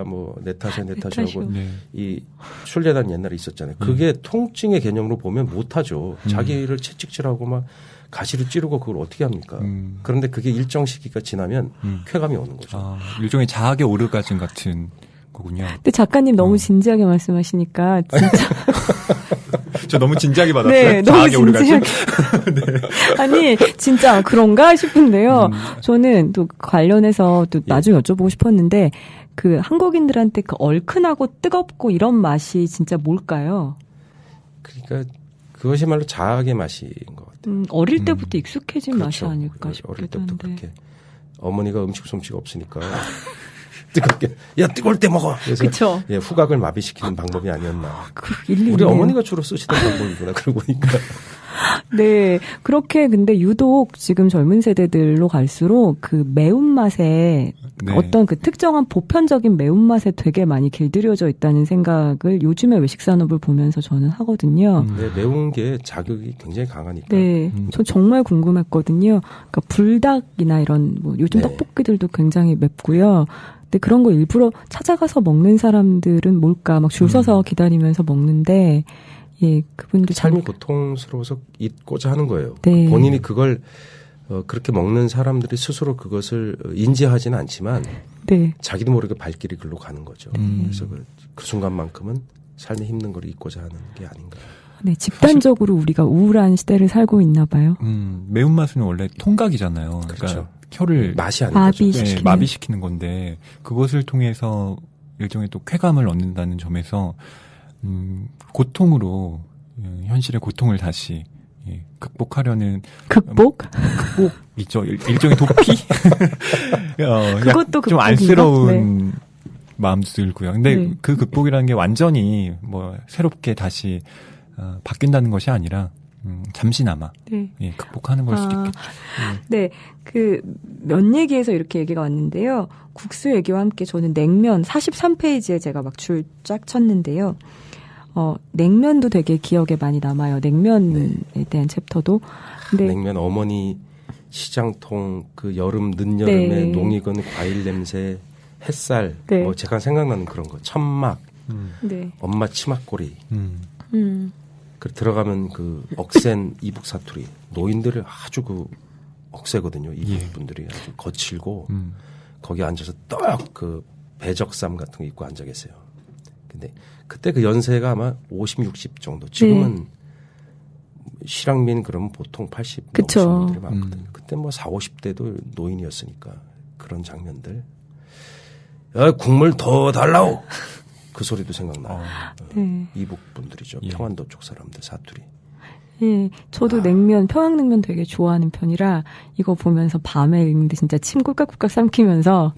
뭐 내 탓이하고 네. 이 순례단 옛날에 있었잖아요. 그게 통증의 개념으로 보면 못하죠. 자기를 채찍질하고 막 가시를 찌르고 그걸 어떻게 합니까? 그런데 그게 일정 시기가 지나면 쾌감이 오는 거죠. 일종의 자학의 오르가즘 같은 거군요. 근데 작가님 너무 진지하게 말씀하시니까 진짜 저 너무 진지하게 받았어요. 네, 너무 자학의 오르가즘. 진지하게. 네. 아니 진짜 그런가 싶은데요. 저는 또 관련해서 또 나중에 여쭤보고 싶었는데 그 한국인들한테 그 얼큰하고 뜨겁고 이런 맛이 진짜 뭘까요? 그러니까 그것이말로 자학의 맛인 것 같아요. 어릴 때부터 익숙해진 그렇죠. 맛이 아닐까 어릴 싶기도 때부터 한데. 그렇게 어머니가 음식 솜씨가 없으니까 뜨겁게 야 뜨거울 때 먹어. 그래서 그쵸. 예, 후각을 마비시키는 방법이 아니었나. 일리 우리 있네요. 어머니가 주로 쓰시던 방법이구나. 그러고 보니까 네. 그렇게 근데 유독 지금 젊은 세대들로 갈수록 그 매운맛에 네. 어떤 그 특정한 보편적인 매운맛에 되게 많이 길들여져 있다는 생각을 요즘에 외식 산업을 보면서 저는 하거든요. 네, 매운 게 자극이 굉장히 강하니까. 네. 저 정말 궁금했거든요. 그러니까 불닭이나 이런 뭐 요즘 네. 떡볶이들도 굉장히 맵고요. 근데 그런 거 일부러 찾아가서 먹는 사람들은 뭘까 막 줄 서서 기다리면서 먹는데 예, 그분들 삶이 고통스러워서 잊고자 하는 거예요. 네. 본인이 그걸 그렇게 먹는 사람들이 스스로 그것을 인지하지는 않지만 네. 자기도 모르게 발길이 글로 가는 거죠. 그래서 그 순간만큼은 삶의 힘든 걸 잊고자 하는 게 아닌가. 네, 집단적으로 우리가 우울한 시대를 살고 있나 봐요. 매운맛은 원래 통각이잖아요. 그렇죠. 그러니까 혀를 맛이 아닌 거죠. 마비시키는. 마비시키는 건데 그것을 통해서 일종의 또 쾌감을 얻는다는 점에서 고통으로 현실의 고통을 다시 극복하려는 극복? 극복이죠. 일종의 도피? 그것도 좀 극복인가? 안쓰러운 마음도 들고요. 근데 네. 그 극복이라는 게 완전히 뭐 새롭게 다시 바뀐다는 것이 아니라 잠시나마 네. 극복하는 걸 수도 있겠죠. 네, 그 면 얘기에서 이렇게 얘기가 왔는데요. 국수 얘기와 함께 저는 냉면 43페이지에 제가 막 줄 쫙 쳤는데요. 냉면도 되게 기억에 많이 남아요. 냉면에 대한 챕터도. 근데 냉면 어머니 시장통 그 여름 늦여름에 네. 농익은 과일 냄새 햇살 네. 뭐 제가 생각나는 그런 거 천막 네. 엄마 치맛꼬리 그 들어가면 그 억센 이북 사투리 노인들을 아주 그 억세거든요. 이북 분들이 아주 거칠고 거기 앉아서 떡 그 배적삼 같은 거 입고 앉아 계세요. 근데 그때 그 연세가 아마 50, 60 정도. 지금은 실향민 그러면 보통 80 그쵸. 넘으신 분들이 많거든요. 그때 뭐 4, 50대도 노인이었으니까 그런 장면들. 야, 국물 더 달라오. 그 소리도 생각나요. 네. 이북 분들이죠. 평안도 쪽 사람들 사투리. 예, 저도 냉면, 평양냉면 되게 좋아하는 편이라 이거 보면서 밤에 읽는데 진짜 침 꿀깍꿀깍 삼키면서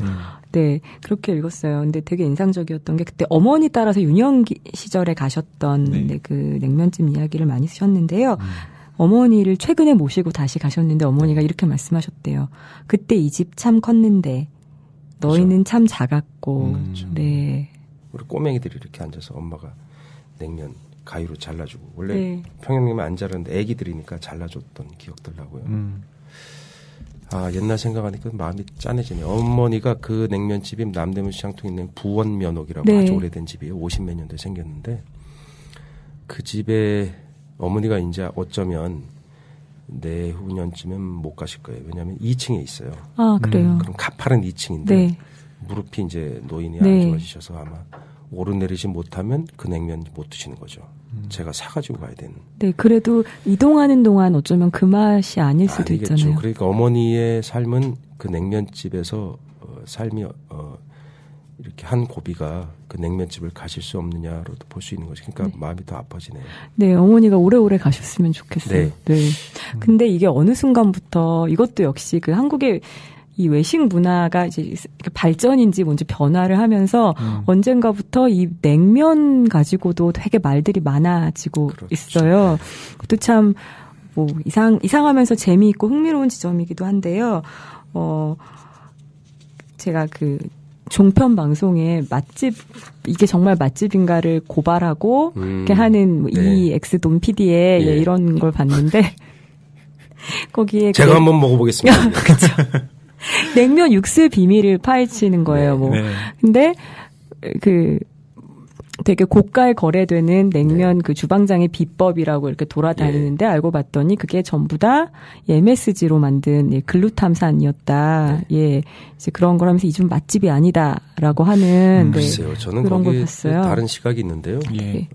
네, 그렇게 읽었어요. 근데 되게 인상적이었던 게 그때 어머니 따라서 유년기 시절에 가셨던 네, 그 냉면집 이야기를 많이 쓰셨는데요. 어머니를 최근에 모시고 다시 가셨는데 어머니가 이렇게 말씀하셨대요. 그때 이 집 참 컸는데 너희는 참 작았고 네. 우리 꼬맹이들이 이렇게 앉아서 엄마가 냉면 가위로 잘라주고 원래 네. 평양냉면 안 자르는데 애기들이니까 잘라줬던 기억들 나고요. 아 옛날 생각하니까 마음이 짠해지네요. 어머니가 그 냉면집이 남대문 시장통에 있는 부원면옥이라고 네. 아주 오래된 집이에요. 50몇 년도에 생겼는데 그 집에 어머니가 이제 어쩌면 내후년쯤엔 못 가실 거예요. 왜냐하면 2층에 있어요. 아, 그래요. 그럼 가파른 2층인데 네. 무릎이 이제 노인이 네. 안 좋아지셔서 아마 오르내리지 못하면 그 냉면 못 드시는 거죠. 제가 사가지고 가야 되는. 네, 그래도 이동하는 동안 어쩌면 그 맛이 아닐 수도 아니겠죠. 있잖아요. 그러니까 어머니의 삶은 그 냉면집에서 삶이 이렇게 한 고비가 그 냉면집을 가실 수 없느냐로도 볼 수 있는 거죠. 그러니까 마음이 더 아파지네요. 네, 어머니가 오래오래 가셨으면 좋겠어요. 네. 근데 이게 어느 순간부터 이것도 역시 그 한국의 이 외식 문화가 이제 발전인지 뭔지 변화를 하면서 언젠가부터 이 냉면 가지고도 되게 말들이 많아지고 그렇죠. 있어요. 그것도 참 뭐 이상하면서 재미있고 흥미로운 지점이기도 한데요. 제가 그 종편 방송에 맛집 이게 정말 맛집인가를 고발하고 이렇게 하는 뭐 네. 이엑스돈 PD의 예. 이런 걸 봤는데 거기에 제가 한번 먹어보겠습니다. 그렇죠. 냉면 육수의 비밀을 파헤치는 거예요. 뭐. 네. 근데 그 되게 고가에 거래되는 냉면 그 주방장의 비법이라고 이렇게 돌아다니는데 알고 봤더니 그게 전부 다 MSG로 만든 글루탐산이었다. 예, 이제 그런 거라면서 이 집 맛집이 아니다라고 하는 네, 글쎄요. 저는 그런 걸 거기에 봤어요. 다른 시각이 있는데요. 네.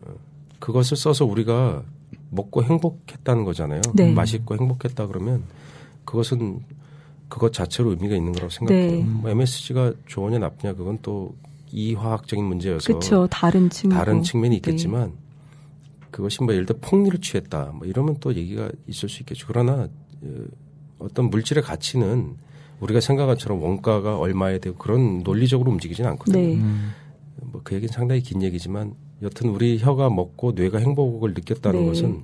그것을 써서 우리가 먹고 행복했다는 거잖아요. 네. 맛있고 행복했다 그러면 그것은 그것 자체로 의미가 있는 거라고 생각해요. 네. 뭐 MSG가 좋으냐 나쁘냐 그건 또 이화학적인 문제여서 그렇죠. 다른 측면이 있겠지만 그것이 뭐 예를 들어 폭리를 취했다 뭐 이러면 또 얘기가 있을 수 있겠죠. 그러나 어떤 물질의 가치는 우리가 생각한 것처럼 원가가 얼마에 되고 그런 논리적으로 움직이지는 않거든요. 네. 뭐 그 얘기는 상당히 긴 얘기지만 여튼 우리 혀가 먹고 뇌가 행복을 느꼈다는 네. 것은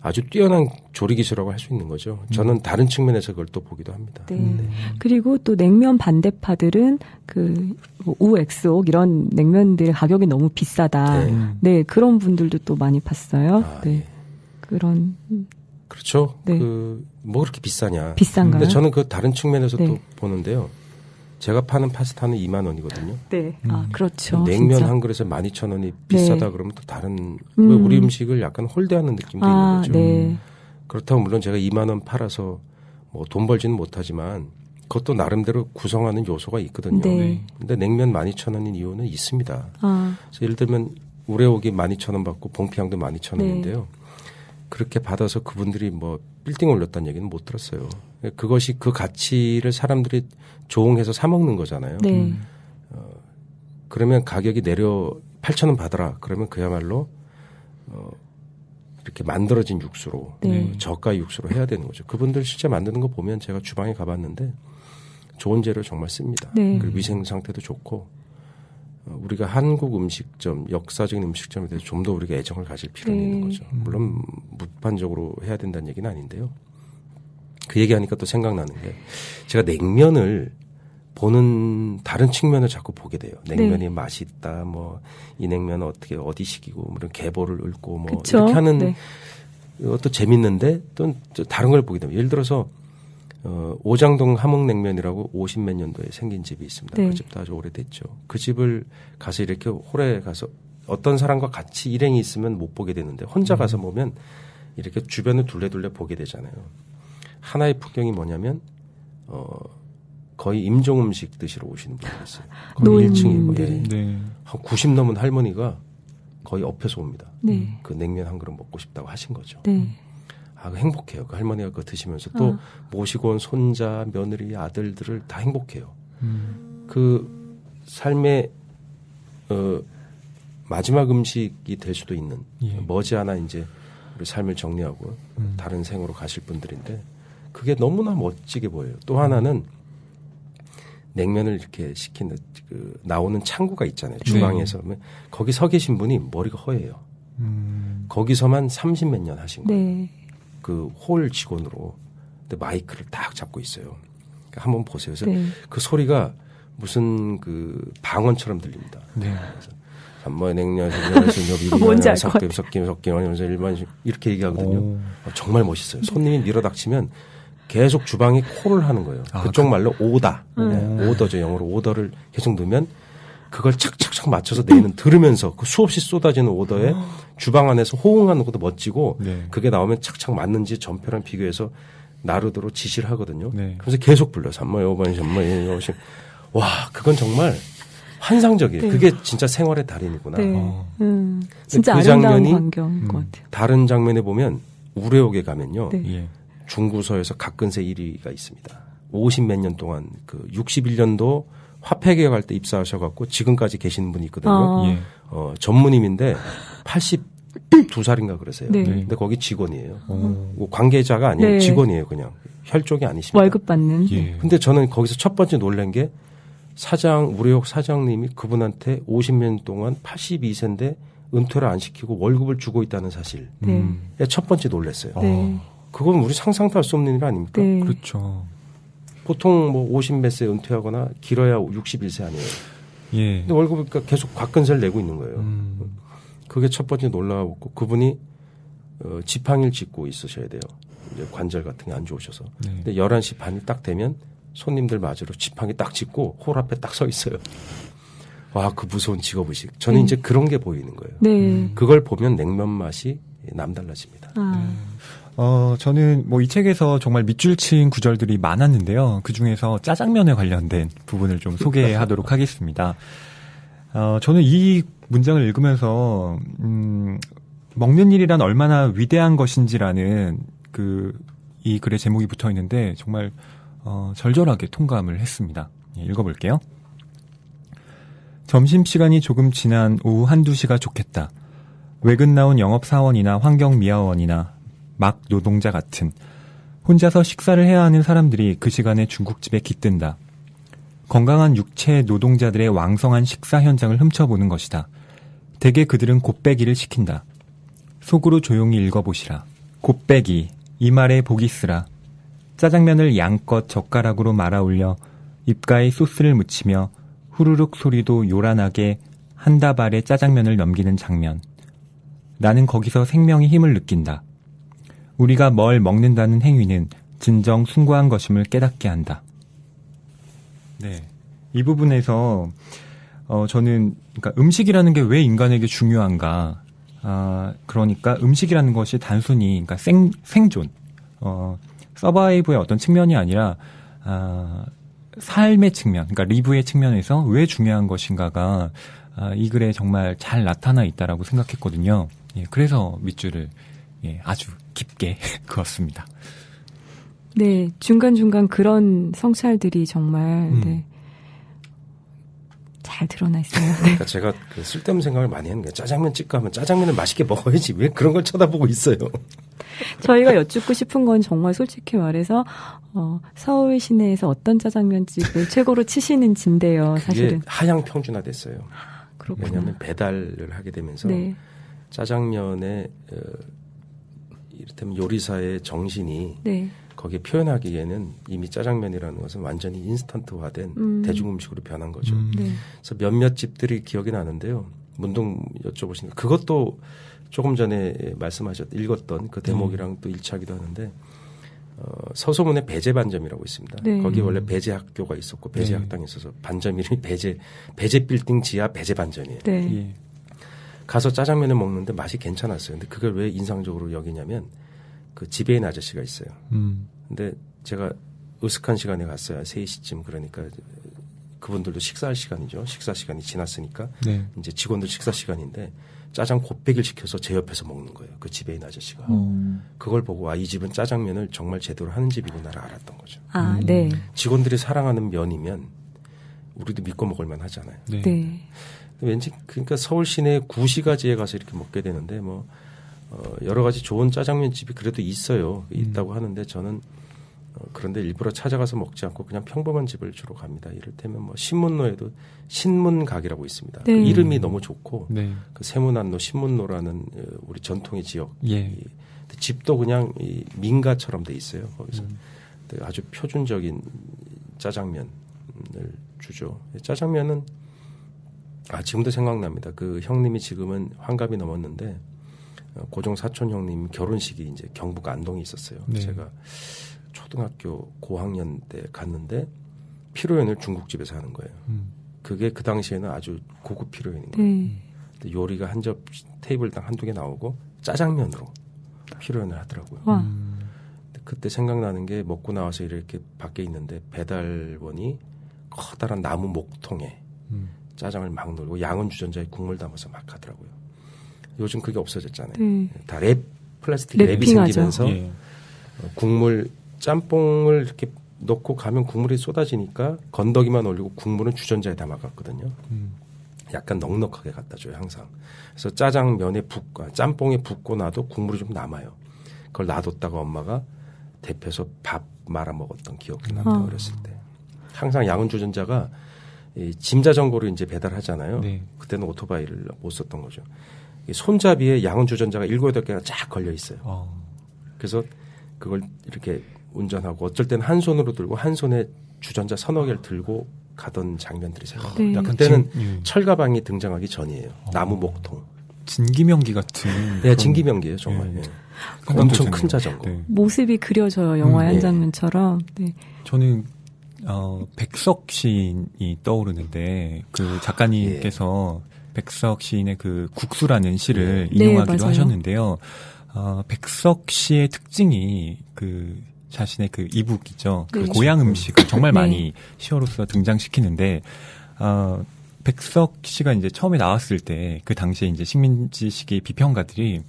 아주 뛰어난 조리 기술이라고 할 수 있는 거죠. 저는 다른 측면에서 그걸 또 보기도 합니다. 네. 네. 그리고 또 냉면 반대파들은 뭐 우엑스옥 이런 냉면들의 가격이 너무 비싸다. 네, 그런 분들도 또 많이 봤어요. 네. 예. 그런. 그렇죠. 네. 뭐 그렇게 비싸냐. 비싼가요? 근데 저는 그 다른 측면에서 네. 또 보는데요. 제가 파는 파스타는 2만 원이거든요. 네. 아, 그렇죠. 냉면 진짜. 한 그릇에 12,000원이 비싸다 네. 그러면 또 다른 우리 음식을 약간 홀대하는 느낌도 있는 거죠. 네. 그렇다고 물론 제가 2만 원 팔아서 뭐 돈 벌지는 못하지만 그것도 나름대로 구성하는 요소가 있거든요. 네. 근데 냉면 12,000원인 이유는 있습니다. 아. 그래서 예를 들면 우레옥이 12,000원 받고 봉피향도 12,000원인데요. 네. 그렇게 받아서 그분들이 뭐 빌딩 올렸다는 얘기는 못 들었어요. 그것이 그 가치를 사람들이 조응해서 사 먹는 거잖아요. 네. 그러면 가격이 내려 8,000원 받아라. 그러면 그야말로 이렇게 만들어진 육수로 네. 저가 육수로 해야 되는 거죠. 그분들 실제 만드는 거 보면 제가 주방에 가봤는데 좋은 재료 정말 씁니다. 네. 그리고 위생 상태도 좋고 우리가 한국 음식점, 역사적인 음식점에 대해서 좀 더 우리가 애정을 가질 필요는 네. 있는 거죠. 물론 무판적으로 해야 된다는 얘기는 아닌데요. 그 얘기하니까 또 생각나는 게 제가 냉면을 보는 다른 측면을 자꾸 보게 돼요. 냉면이 네. 맛이 있다, 뭐 이 냉면은 어떻게 어디 식이고 뭐 이런 계보를 읊고 뭐 그쵸? 이렇게 하는 네. 것도 재밌는데 또 다른 걸 보게 되면 예를 들어서 오장동 함흥냉면이라고 50몇 년도에 생긴 집이 있습니다. 네. 그 집도 아주 오래됐죠. 그 집을 가서 이렇게 홀에 가서 어떤 사람과 같이 일행이 있으면 못 보게 되는데 혼자 가서 보면 이렇게 주변을 둘레둘레 보게 되잖아요. 하나의 풍경이 뭐냐면 거의 임종 음식 드시러 오시는 분들이 있어요. 거의 1층이고 예. 네. 한 90 넘은 할머니가 거의 엎혀서 옵니다. 네. 그 냉면 한 그릇 먹고 싶다고 하신 거죠. 네. 아, 행복해요. 그 할머니가 그거 드시면서 또 모시고 온 손자, 며느리, 아들들을 다 행복해요. 그 삶의 마지막 음식이 될 수도 있는 예. 머지않아 이제 우리 삶을 정리하고 다른 생으로 가실 분들인데 그게 너무나 멋지게 보여요. 또 하나는 냉면을 이렇게 시키는 나오는 창구가 있잖아요. 주방에서. 네. 거기 서 계신 분이 머리가 허예요. 거기서만 30몇 년 하신 거예요. 네. 그 홀 직원으로. 근데 마이크를 딱 잡고 있어요. 그러니까 한번 보세요. 그래서 네. 그 소리가 무슨 그 방언처럼 들립니다. 네. 한번 냉면, 뭔지 알 것 같아요. 섞이면서 일반식 이렇게 얘기하거든요. 정말 멋있어요. 손님이 밀어닥치면 계속 주방에 콜을 하는 거예요. 그쪽 말로 오다. 네, 오더죠. 영어로 오더를 계속 넣으면 그걸 착착착 맞춰서 내는 들으면서 그 수없이 쏟아지는 오더에 주방 안에서 호응하는 것도 멋지고 네. 그게 나오면 착착 맞는지 전표랑 비교해서 나름대로 지시를 하거든요. 네. 그래서 계속 불러요. 3번, 5번, 3번, 5번. 와, 그건 정말 환상적이에요. 네. 그게 진짜 생활의 달인이구나. 네. 진짜 그 아름다운 장면이 광경인 것 같아요. 다른 장면에 보면 우레옥에 가면요. 네. 예. 중구서에서 각근세 1위가 있습니다. 50몇 년 동안 그 61년도 화폐 개혁할 때 입사하셔갖고 지금까지 계시는 분이 있거든요. 예. 전무님인데 82살인가 그러세요. 네. 근데 거기 직원이에요. 관계자가 아니에요. 네. 직원이에요. 그냥 혈족이 아니십니다. 월급 받는. 예. 근데 저는 거기서 첫 번째 놀란 게 우레옥 사장님이 그분한테 50몇 년 동안 82세인데 은퇴를 안 시키고 월급을 주고 있다는 사실. 네. 첫 번째 놀랐어요. 네. 그건 우리 상상도 할 수 없는 일 아닙니까? 네. 그렇죠. 보통 뭐 50몇 세 은퇴하거나 길어야 61세 아니에요. 예. 근데 월급을 계속 곽근세를 내고 있는 거예요. 그게 첫 번째 놀라웠고 그분이 지팡이를 짚고 있으셔야 돼요. 이제 관절 같은 게 안 좋으셔서. 네. 근데 11시 반이 딱 되면 손님들 맞으러 지팡이 딱 짚고 홀 앞에 딱 서 있어요. 와, 그 무서운 직업의식. 저는 이제 그런 게 보이는 거예요. 네. 그걸 보면 냉면 맛이 남달라집니다. 저는 뭐 이 책에서 정말 밑줄 친 구절들이 많았는데요. 그 중에서 짜장면에 관련된 부분을 좀 소개하도록 하겠습니다. 저는 이 문장을 읽으면서, 먹는 일이란 얼마나 위대한 것인지라는 이 글의 제목이 붙어 있는데 정말, 절절하게 통감을 했습니다. 예, 읽어볼게요. 점심시간이 조금 지난 오후 1-2시가 좋겠다. 외근 나온 영업사원이나 환경미화원이나 막 노동자 같은 혼자서 식사를 해야 하는 사람들이 그 시간에 중국집에 깃든다. 건강한 육체 노동자들의 왕성한 식사 현장을 훔쳐보는 것이다. 대개 그들은 곱빼기를 시킨다. 속으로 조용히 읽어보시라. 곱빼기, 이말에 복이 쓰라. 짜장면을 양껏 젓가락으로 말아 올려 입가에 소스를 묻히며 후루룩 소리도 요란하게 한 다발의 짜장면을 넘기는 장면. 나는 거기서 생명의 힘을 느낀다. 우리가 뭘 먹는다는 행위는 진정 숭고한 것임을 깨닫게 한다. 네, 이 부분에서 저는 그러니까 음식이라는 게 왜 인간에게 중요한가? 그러니까 음식이라는 것이 단순히 그러니까 생존, 서바이브의 어떤 측면이 아니라 삶의 측면, 그러니까 리브의 측면에서 왜 중요한 것인가가 이 글에 정말 잘 나타나 있다라고 생각했거든요. 예, 그래서 밑줄을 아주 깊게 그었습니다. 네, 중간중간 그런 성찰들이 정말 네, 잘 드러나 있어요. 네. 그러니까 제가 그 쓸데없는 생각을 많이 했는데 짜장면 집 가면 짜장면을 맛있게 먹어야지 왜 그런 걸 쳐다보고 있어요. 저희가 여쭙고 싶은 건 정말 솔직히 말해서 서울 시내에서 어떤 짜장면집을 최고로 치시는지인데요. 사실은. 그게 하향 평준화됐어요. 그렇구나. 왜냐하면 배달을 하게 되면서 네. 짜장면의 이를테면 요리사의 정신이 네. 거기에 표현하기에는 이미 짜장면이라는 것은 완전히 인스턴트화된 대중음식으로 변한 거죠. 네. 그래서 몇몇 집들이 기억이 나는데요. 문동 여쭤보시니까 그것도 조금 전에 읽었던 그 대목이랑 또 일치하기도 하는데 서소문에 배제반점이라고 있습니다. 네. 거기 원래 배제학교가 있었고 배제학당이 있어서 반점 이름이 배제 빌딩 지하 배제반점이에요. 네. 예. 가서 짜장면을 먹는데 맛이 괜찮았어요. 근데 그걸 왜 인상적으로 여기냐면 그 지배인 아저씨가 있어요. 근데 제가 으슥한 시간에 갔어요. 3시쯤. 그러니까 그분들도 식사할 시간이죠. 식사 시간이 지났으니까 네. 이제 직원들 식사 시간인데 짜장 곱빼기를 시켜서 제 옆에서 먹는 거예요. 그 지배인 아저씨가. 그걸 보고 이 집은 짜장면을 정말 제대로 하는 집이구나를 알았던 거죠. 네. 직원들이 사랑하는 면이면 우리도 믿고 먹을 만하잖아요. 네. 네. 왠지 그러니까 서울 시내 구시가지에 가서 이렇게 먹게 되는데 뭐 여러 가지 좋은 짜장면 집이 그래도 있어요. 있다고 하는데 저는 그런데 일부러 찾아가서 먹지 않고 그냥 평범한 집을 주로 갑니다. 이를테면 뭐 신문로에도 신문가게라고 있습니다. 네. 그 이름이 너무 좋고 네. 그 세문안로 신문로라는 우리 전통의 지역 예. 집도 그냥 이 민가처럼 돼 있어요. 거기서 아주 표준적인 짜장면을 주죠. 짜장면은 지금도 생각납니다. 그 형님이 지금은 환갑이 넘었는데 고종 사촌 형님 결혼식이 이제 경북 안동에 있었어요. 네. 제가 초등학교 고학년 때 갔는데 피로연을 중국집에서 하는 거예요. 그게 그 당시에는 아주 고급 피로연인 거예요. 네. 근데 요리가 한 접 테이블당 한두 개 나오고 짜장면으로 피로연을 하더라고요. 와. 그때 생각나는 게 먹고 나와서 이렇게 밖에 있는데 배달원이 커다란 나무 목통에 짜장을 막 놀고 양은 주전자에 국물 담아서 막 하더라고요. 요즘 그게 없어졌잖아요. 네. 다 플라스틱 랩이 랩핑하죠. 생기면서 예. 국물 짬뽕을 이렇게 넣고 가면 국물이 쏟아지니까 건더기만 올리고 국물은 주전자에 담아갔거든요. 약간 넉넉하게 갖다 줘요 항상. 그래서 짜장면에 짬뽕에 붓고 나도 국물이 좀 남아요. 그걸 놔뒀다가 엄마가 데펴서 밥 말아 먹었던 기억이 납니다. 어렸을 때. 항상 양은 주전자가 짐 자전거로 이제 배달하잖아요. 네. 그때는 오토바이를 못 썼던 거죠. 손잡이에 양은 주전자가 7, 8개가 쫙 걸려 있어요. 그래서 그걸 이렇게 운전하고 어쩔 때는 한 손으로 들고 한 손에 주전자 서너 개를 들고 가던 장면들이 생각나요. 네. 약간 그때는 철가방이 등장하기 전이에요. 나무 목통. 진기명기 같은. 네, 그런- 진기명기예요 정말. 예. 예. 생각도 엄청 드네요. 큰 자전거. 네. 모습이 그려져요. 영화의 한 예. 장면처럼. 네. 저는 백석 시인이 떠오르는데 그 작가님께서 백석 시인의 그 국수라는 시를 네, 인용하기도 맞아요. 하셨는데요. 백석 시의 특징이 그 자신의 그 이북이죠. 그 네. 고향 음식을 정말 네. 많이 시어로서 등장시키는데 백석 씨가 이제 처음에 나왔을 때 그 당시에 이제 식민지 시기 비평가들이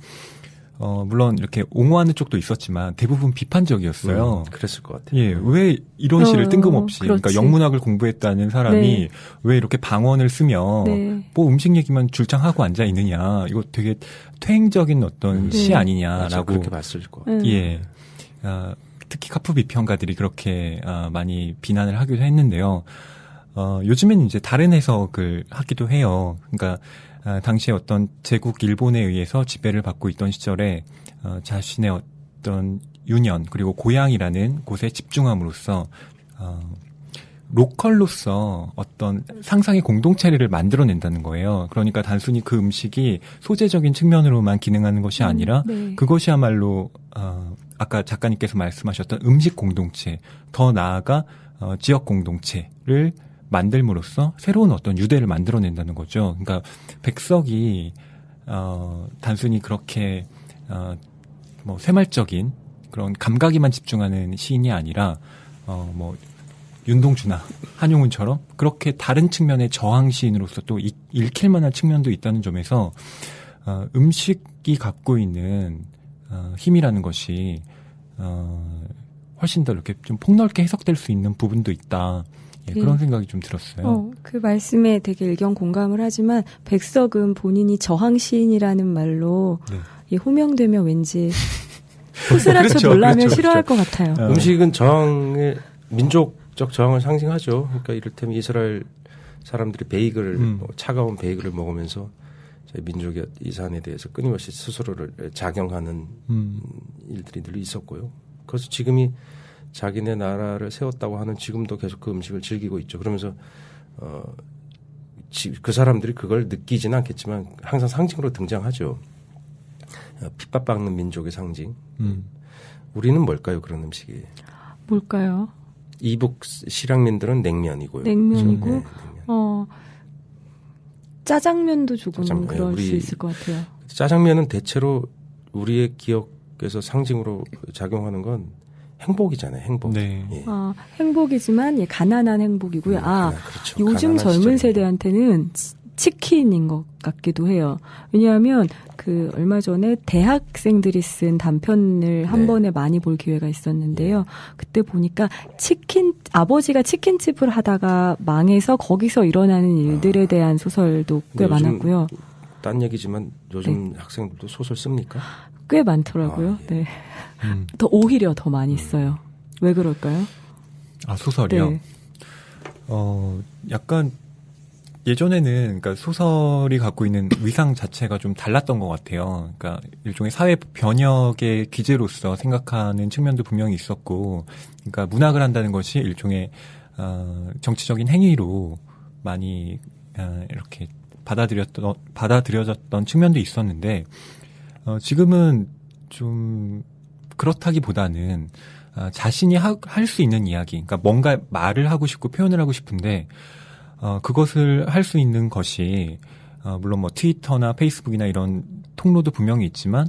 물론 이렇게 옹호하는 쪽도 있었지만 대부분 비판적이었어요. 그랬을 것 같아요. 예, 왜 이런 시를 뜬금없이, 그러니까 그렇지. 영문학을 공부했다는 사람이 네. 왜 이렇게 방언을 쓰며 네. 뭐 음식 얘기만 줄창하고 앉아 있느냐, 이거 되게 퇴행적인 어떤 네. 시 맞아, 아니냐라고, 그렇게 봤을 것 같아요. 예, 특히 카프 비평가들이 그렇게 많이 비난을 하기도 했는데요. 요즘엔 이제 다른 해석을 하기도 해요. 그러니까 당시에 어떤 제국 일본에 의해서 지배를 받고 있던 시절에 자신의 어떤 유년 그리고 고향이라는 곳에 집중함으로써 로컬로서 어떤 상상의 공동체를 만들어낸다는 거예요. 그러니까 단순히 그 음식이 소재적인 측면으로만 기능하는 것이 아니라 네. 그것이야말로 아까 작가님께서 말씀하셨던 음식 공동체, 더 나아가 지역 공동체를 만들므로써 새로운 어떤 유대를 만들어낸다는 거죠. 그러니까 백석이 단순히 그렇게 뭐 새말적인 그런 감각에만 집중하는 시인이 아니라 뭐 윤동주나 한용운처럼 그렇게 다른 측면의 저항 시인으로서 또 읽힐 만한 측면도 있다는 점에서 음식이 갖고 있는 힘이라는 것이 훨씬 더 이렇게 좀 폭넓게 해석될 수 있는 부분도 있다. 예, 그런 생각이 좀 들었어요. 그 말씀에 되게 일견 공감을 하지만 백석은 본인이 저항 시인이라는 말로 이 호명되면 왠지 후스라쳐 그렇죠, 놀라면 그렇죠, 싫어할 그렇죠. 것 같아요. 음식은 저항의 민족적 저항을 상징하죠. 그러니까 이를테면 이스라엘 사람들이 베이글을 뭐 차가운 베이글을 먹으면서 저희 민족의 이산에 대해서 끊임없이 스스로를 자경하는 일들이 늘 있었고요. 그래서 지금이 자기네 나라를 세웠다고 하는 지금도 계속 그 음식을 즐기고 있죠. 그러면서 그 사람들이 그걸 느끼지는 않겠지만 항상 상징으로 등장하죠. 핍박받는 민족의 상징. 우리는 뭘까요? 그런 음식이. 뭘까요? 이북 실향민들은 냉면이고요. 냉면이고 그렇죠? 네, 냉면. 짜장면도 조금 짜장면. 그럴 수 있을 것 같아요. 짜장면은 대체로 우리의 기억에서 상징으로 작용하는 건 행복이잖아요. 행복. 네. 예. 행복이지만 가난한 행복이고요. 그렇죠. 요즘 젊은 시절이네요. 세대한테는 치킨인 것 같기도 해요. 왜냐하면 얼마 전에 대학생들이 쓴 단편을 한 번에 많이 볼 기회가 있었는데요. 그때 보니까 아버지가 치킨집을 하다가 망해서 거기서 일어나는 일들에 대한 소설도 꽤 많았고요. 딴 얘기지만 요즘 학생들도 소설 씁니까? 꽤 많더라고요. 네. 오히려 더 많이 써요. 왜 그럴까요? 소설이요? 네. 약간 예전에는 그러니까 소설이 갖고 있는 위상 자체가 좀 달랐던 것 같아요. 그러니까 일종의 사회 변혁의 기제로서 생각하는 측면도 분명히 있었고, 그러니까 문학을 한다는 것이 일종의 정치적인 행위로 많이 이렇게 받아들여졌던 측면도 있었는데, 지금은 좀 그렇다기보다는 자신이 할 수 있는 이야기, 그러니까 뭔가 말을 하고 싶고 표현을 하고 싶은데 그것을 할 수 있는 것이 물론 뭐 트위터나 페이스북이나 이런 통로도 분명히 있지만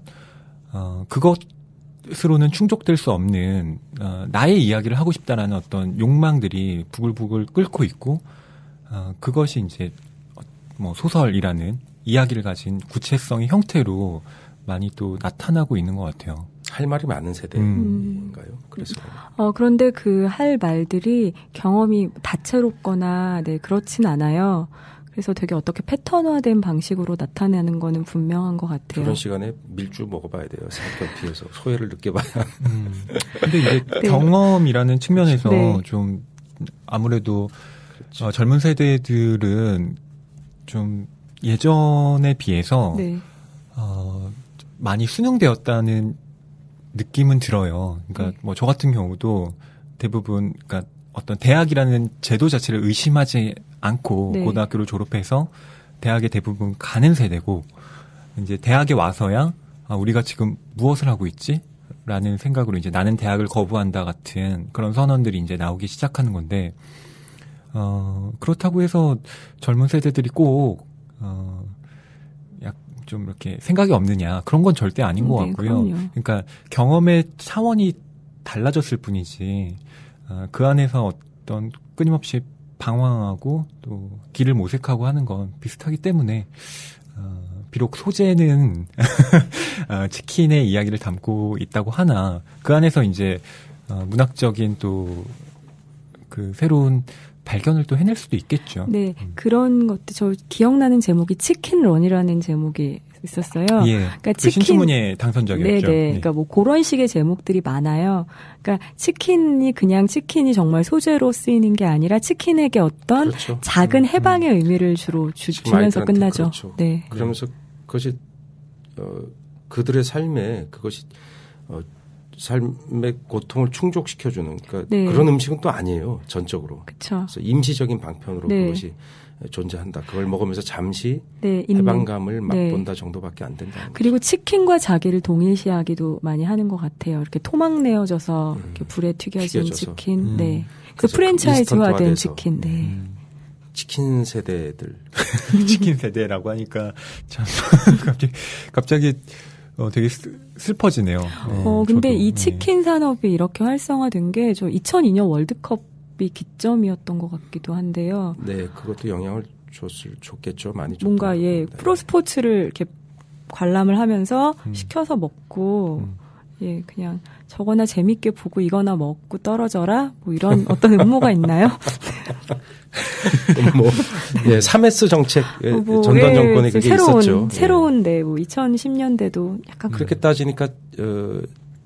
그것으로는 충족될 수 없는 나의 이야기를 하고 싶다라는 어떤 욕망들이 부글부글 끓고 있고 그것이 이제 뭐 소설이라는 이야기를 가진 구체성의 형태로 많이 또 나타나고 있는 것 같아요. 할 말이 많은 세대인가요? 그래서 그런데 그 할 말들이 경험이 다채롭거나 그렇진 않아요. 그래서 되게 어떻게 패턴화된 방식으로 나타내는 거는 분명한 것 같아요. 그런 시간에 밀주 먹어봐야 돼요. 살펴피해서 소외를 느껴봐야. 근데 이제 경험이라는 측면에서 좀 아무래도 그렇죠. 젊은 세대들은 좀 예전에 비해서 많이 수능되었다는 느낌은 들어요. 그러니까 뭐 저 같은 경우도 대부분 그러니까 어떤 대학이라는 제도 자체를 의심하지 않고 고등학교를 졸업해서 대학에 대부분 가는 세대고 이제 대학에 와서야 우리가 지금 무엇을 하고 있지? 라는 생각으로 이제 나는 대학을 거부한다 같은 그런 선언들이 이제 나오기 시작하는 건데 그렇다고 해서 젊은 세대들이 꼭 좀 이렇게 생각이 없느냐 그런 건 절대 아닌 것 같고요. 그럼요. 그러니까 경험의 차원이 달라졌을 뿐이지 그 안에서 어떤 끊임없이 방황하고 또 길을 모색하고 하는 건 비슷하기 때문에 비록 소재는 치킨의 이야기를 담고 있다고 하나 그 안에서 이제 문학적인 또 그 새로운 발견을 또 해낼 수도 있겠죠. 네, 그런 것도 저 기억나는 제목이 치킨런이라는 제목이 있었어요. 예, 그러니까 그 신춘문예 당선작이었죠. 네네. 그러니까 뭐 그런 식의 제목들이 많아요. 그러니까 그냥 치킨이 정말 소재로 쓰이는 게 아니라 치킨에게 어떤 그렇죠. 작은 해방의 의미를 주로 주면서 끝나죠. 그렇죠. 네. 그러면서 그것이 그들의 삶에 그것이 삶의 고통을 충족시켜주는 그러니까 네. 그런 음식은 또 아니에요. 전적으로. 그쵸. 그래서 임시적인 방편으로 네. 그것이 존재한다. 그걸 먹으면서 잠시 네, 해방감을 네. 맛본다 정도밖에 안 된다. 그리고 치킨과 자기를 동일시하기도 많이 하는 것 같아요. 이렇게 토막 내어져서 이렇게 불에 튀겨진 튀겨져서. 치킨. 네. 그 그래서 프랜차이즈화된 인스턴트화돼서. 치킨. 네. 치킨 세대들. 치킨 세대라고 하니까 참 갑자기 되게 슬퍼지네요. 네, 근데 저도. 이 치킨 산업이 이렇게 활성화된 게 저 2002년 월드컵이 기점이었던 것 같기도 한데요. 네, 그것도 영향을 줬겠죠. 많이 줬죠. 뭔가 네. 프로스포츠를 이렇게 관람을 하면서 시켜서 먹고 예, 그냥 저거나 재밌게 보고 이거나 먹고 떨어져라 뭐 이런 어떤 음모가 있나요? 뭐, 예, 3S 정책 전두환 정권에 그게 있었죠. 새로운데 뭐 2010년대도 약간 그렇게 따지니까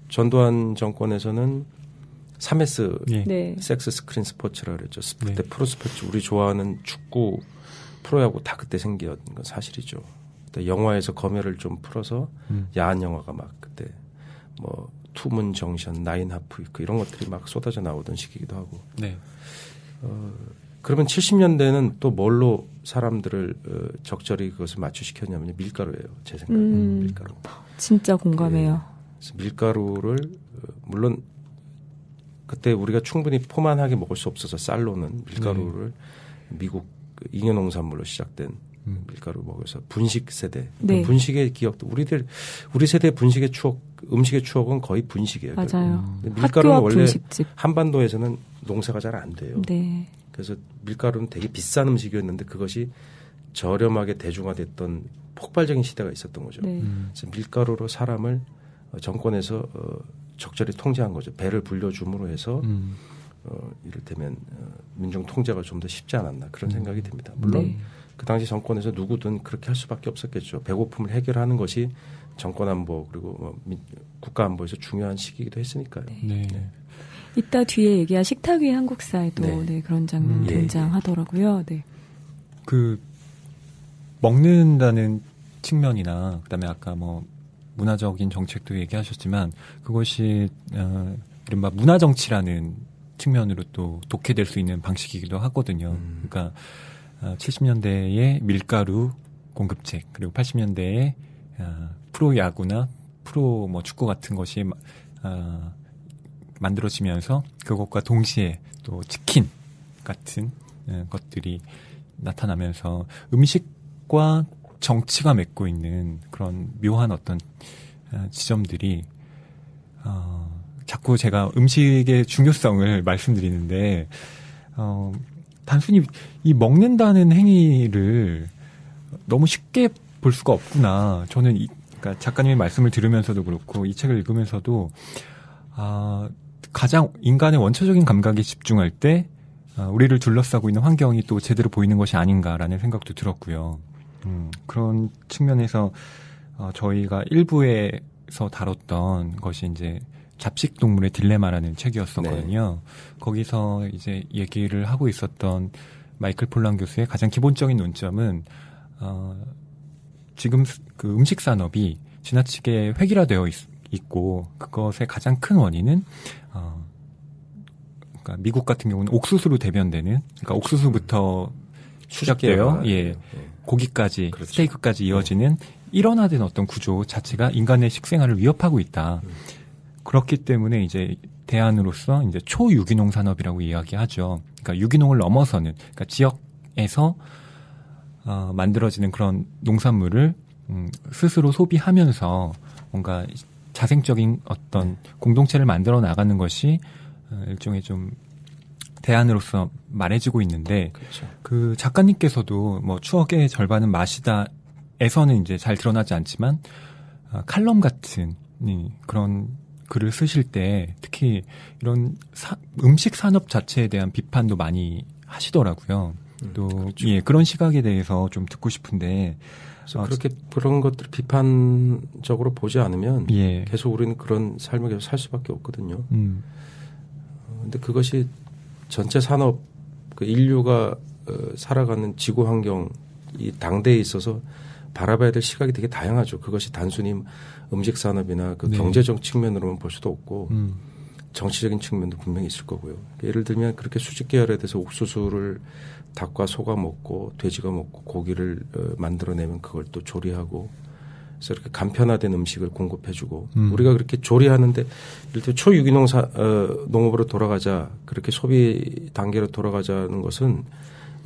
전두환 정권에서는 3S 예. 네. 섹스 스크린 스포츠라 그랬죠. 네. 그때 프로 스포츠 우리 좋아하는 축구, 프로야구 다 그때 생긴 건 사실이죠. 그때 영화에서 검열을 좀 풀어서 야한 영화가 막 그때 뭐 투문 정션, 나인 하프 이런 것들이 막 쏟아져 나오던 시기이기도 하고. 네. 그러면 70년대는 또 뭘로 사람들을 적절히 그것을 맞추시켰냐면 밀가루예요. 제 생각에 밀가루. 진짜 공감해요. 그래서 밀가루를 물론 그때 우리가 충분히 포만하게 먹을 수 없어서 쌀로는 밀가루를 미국 잉여농산물로 시작된 밀가루 먹어서 분식 세대. 네. 분식의 기억도 우리 세대 분식의 추억, 음식의 추억은 거의 분식이에요. 맞아요. 밀가루는 학교 앞 원래 분식집. 한반도에서는 농사가 잘 안 돼요. 네. 그래서 밀가루는 되게 비싼 음식이었는데 그것이 저렴하게 대중화됐던 폭발적인 시대가 있었던 거죠. 네. 그래서 밀가루로 사람을 정권에서 적절히 통제한 거죠. 배를 불려줌으로 해서 이를테면 민중 통제가 좀 더 쉽지 않았나 그런 생각이 듭니다. 물론 네. 그 당시 정권에서 누구든 그렇게 할 수밖에 없었겠죠. 배고픔을 해결하는 것이 정권 안보 그리고 국가 안보에서 중요한 시기이기도 했으니까요. 네. 네. 이따 뒤에 얘기할 식탁 위의 한국사에도 네. 네, 그런 장면 예, 등장하더라고요. 네. 그 먹는다는 측면이나 그다음에 아까 뭐 문화적인 정책도 얘기하셨지만 그것이 이른바 문화정치라는 측면으로 또 독해될 수 있는 방식이기도 하거든요. 그러니까 70년대에 밀가루 공급책 그리고 80년대에 프로야구나 프로 뭐 축구 같은 것이 만들어지면서 그것과 동시에 또 치킨 같은 것들이 나타나면서 음식과 정치가 맺고 있는 그런 묘한 어떤 지점들이 자꾸 제가 음식의 중요성을 말씀드리는데 단순히 이 먹는다는 행위를 너무 쉽게 볼 수가 없구나. 저는 그러니까 작가님의 말씀을 들으면서도 그렇고 이 책을 읽으면서도 가장 인간의 원초적인 감각에 집중할 때 우리를 둘러싸고 있는 환경이 또 제대로 보이는 것이 아닌가라는 생각도 들었고요. 그런 측면에서 저희가 일부에서 다뤘던 것이 이제 잡식동물의 딜레마라는 책이었었거든요. 네. 거기서 이제 얘기를 하고 있었던 마이클 폴란 교수의 가장 기본적인 논점은 지금 그 음식 산업이 지나치게 획일화되어 있고 그것의 가장 큰 원인은 그러니까 미국 같은 경우는 옥수수로 대변되는 그러니까 옥수수부터 시작되어 고기까지 그렇죠. 스테이크까지 이어지는 일원화된 어떤 구조 자체가 인간의 식생활을 위협하고 있다. 그렇기 때문에 이제 대안으로서 이제 초유기농 산업이라고 이야기하죠. 그러니까 유기농을 넘어서는 그러니까 지역에서 만들어지는 그런 농산물을 스스로 소비하면서 뭔가 자생적인 어떤 공동체를 만들어 나가는 것이 일종의 좀 대안으로서 말해지고 있는데 그렇죠. 그 작가님께서도 뭐 추억의 절반은 맛이다에서는 이제 잘 드러나지 않지만 칼럼 같은 그런 글을 쓰실 때 특히 이런 음식 산업 자체에 대한 비판도 많이 하시더라고요. 또 그렇죠. 예, 그런 시각에 대해서 좀 듣고 싶은데 그렇게 그런 것들을 비판적으로 보지 않으면 예. 계속 우리는 그런 삶을 계속 살 수밖에 없거든요. 근데 그것이 전체 산업 그 인류가 살아가는 지구 환경 이 당대에 있어서 바라봐야 될 시각이 되게 다양하죠. 그것이 단순히 음식 산업이나 그 네. 경제적 측면으로만 볼 수도 없고 정치적인 측면도 분명히 있을 거고요. 예를 들면 그렇게 수직 계열에 대해서 옥수수를 닭과 소가 먹고 돼지가 먹고 고기를 만들어내면 그걸 또 조리하고 그래서 이렇게 간편화된 음식을 공급해주고 우리가 그렇게 조리하는데 예를 들어 초유기농 농업으로 돌아가자 그렇게 소비 단계로 돌아가자는 것은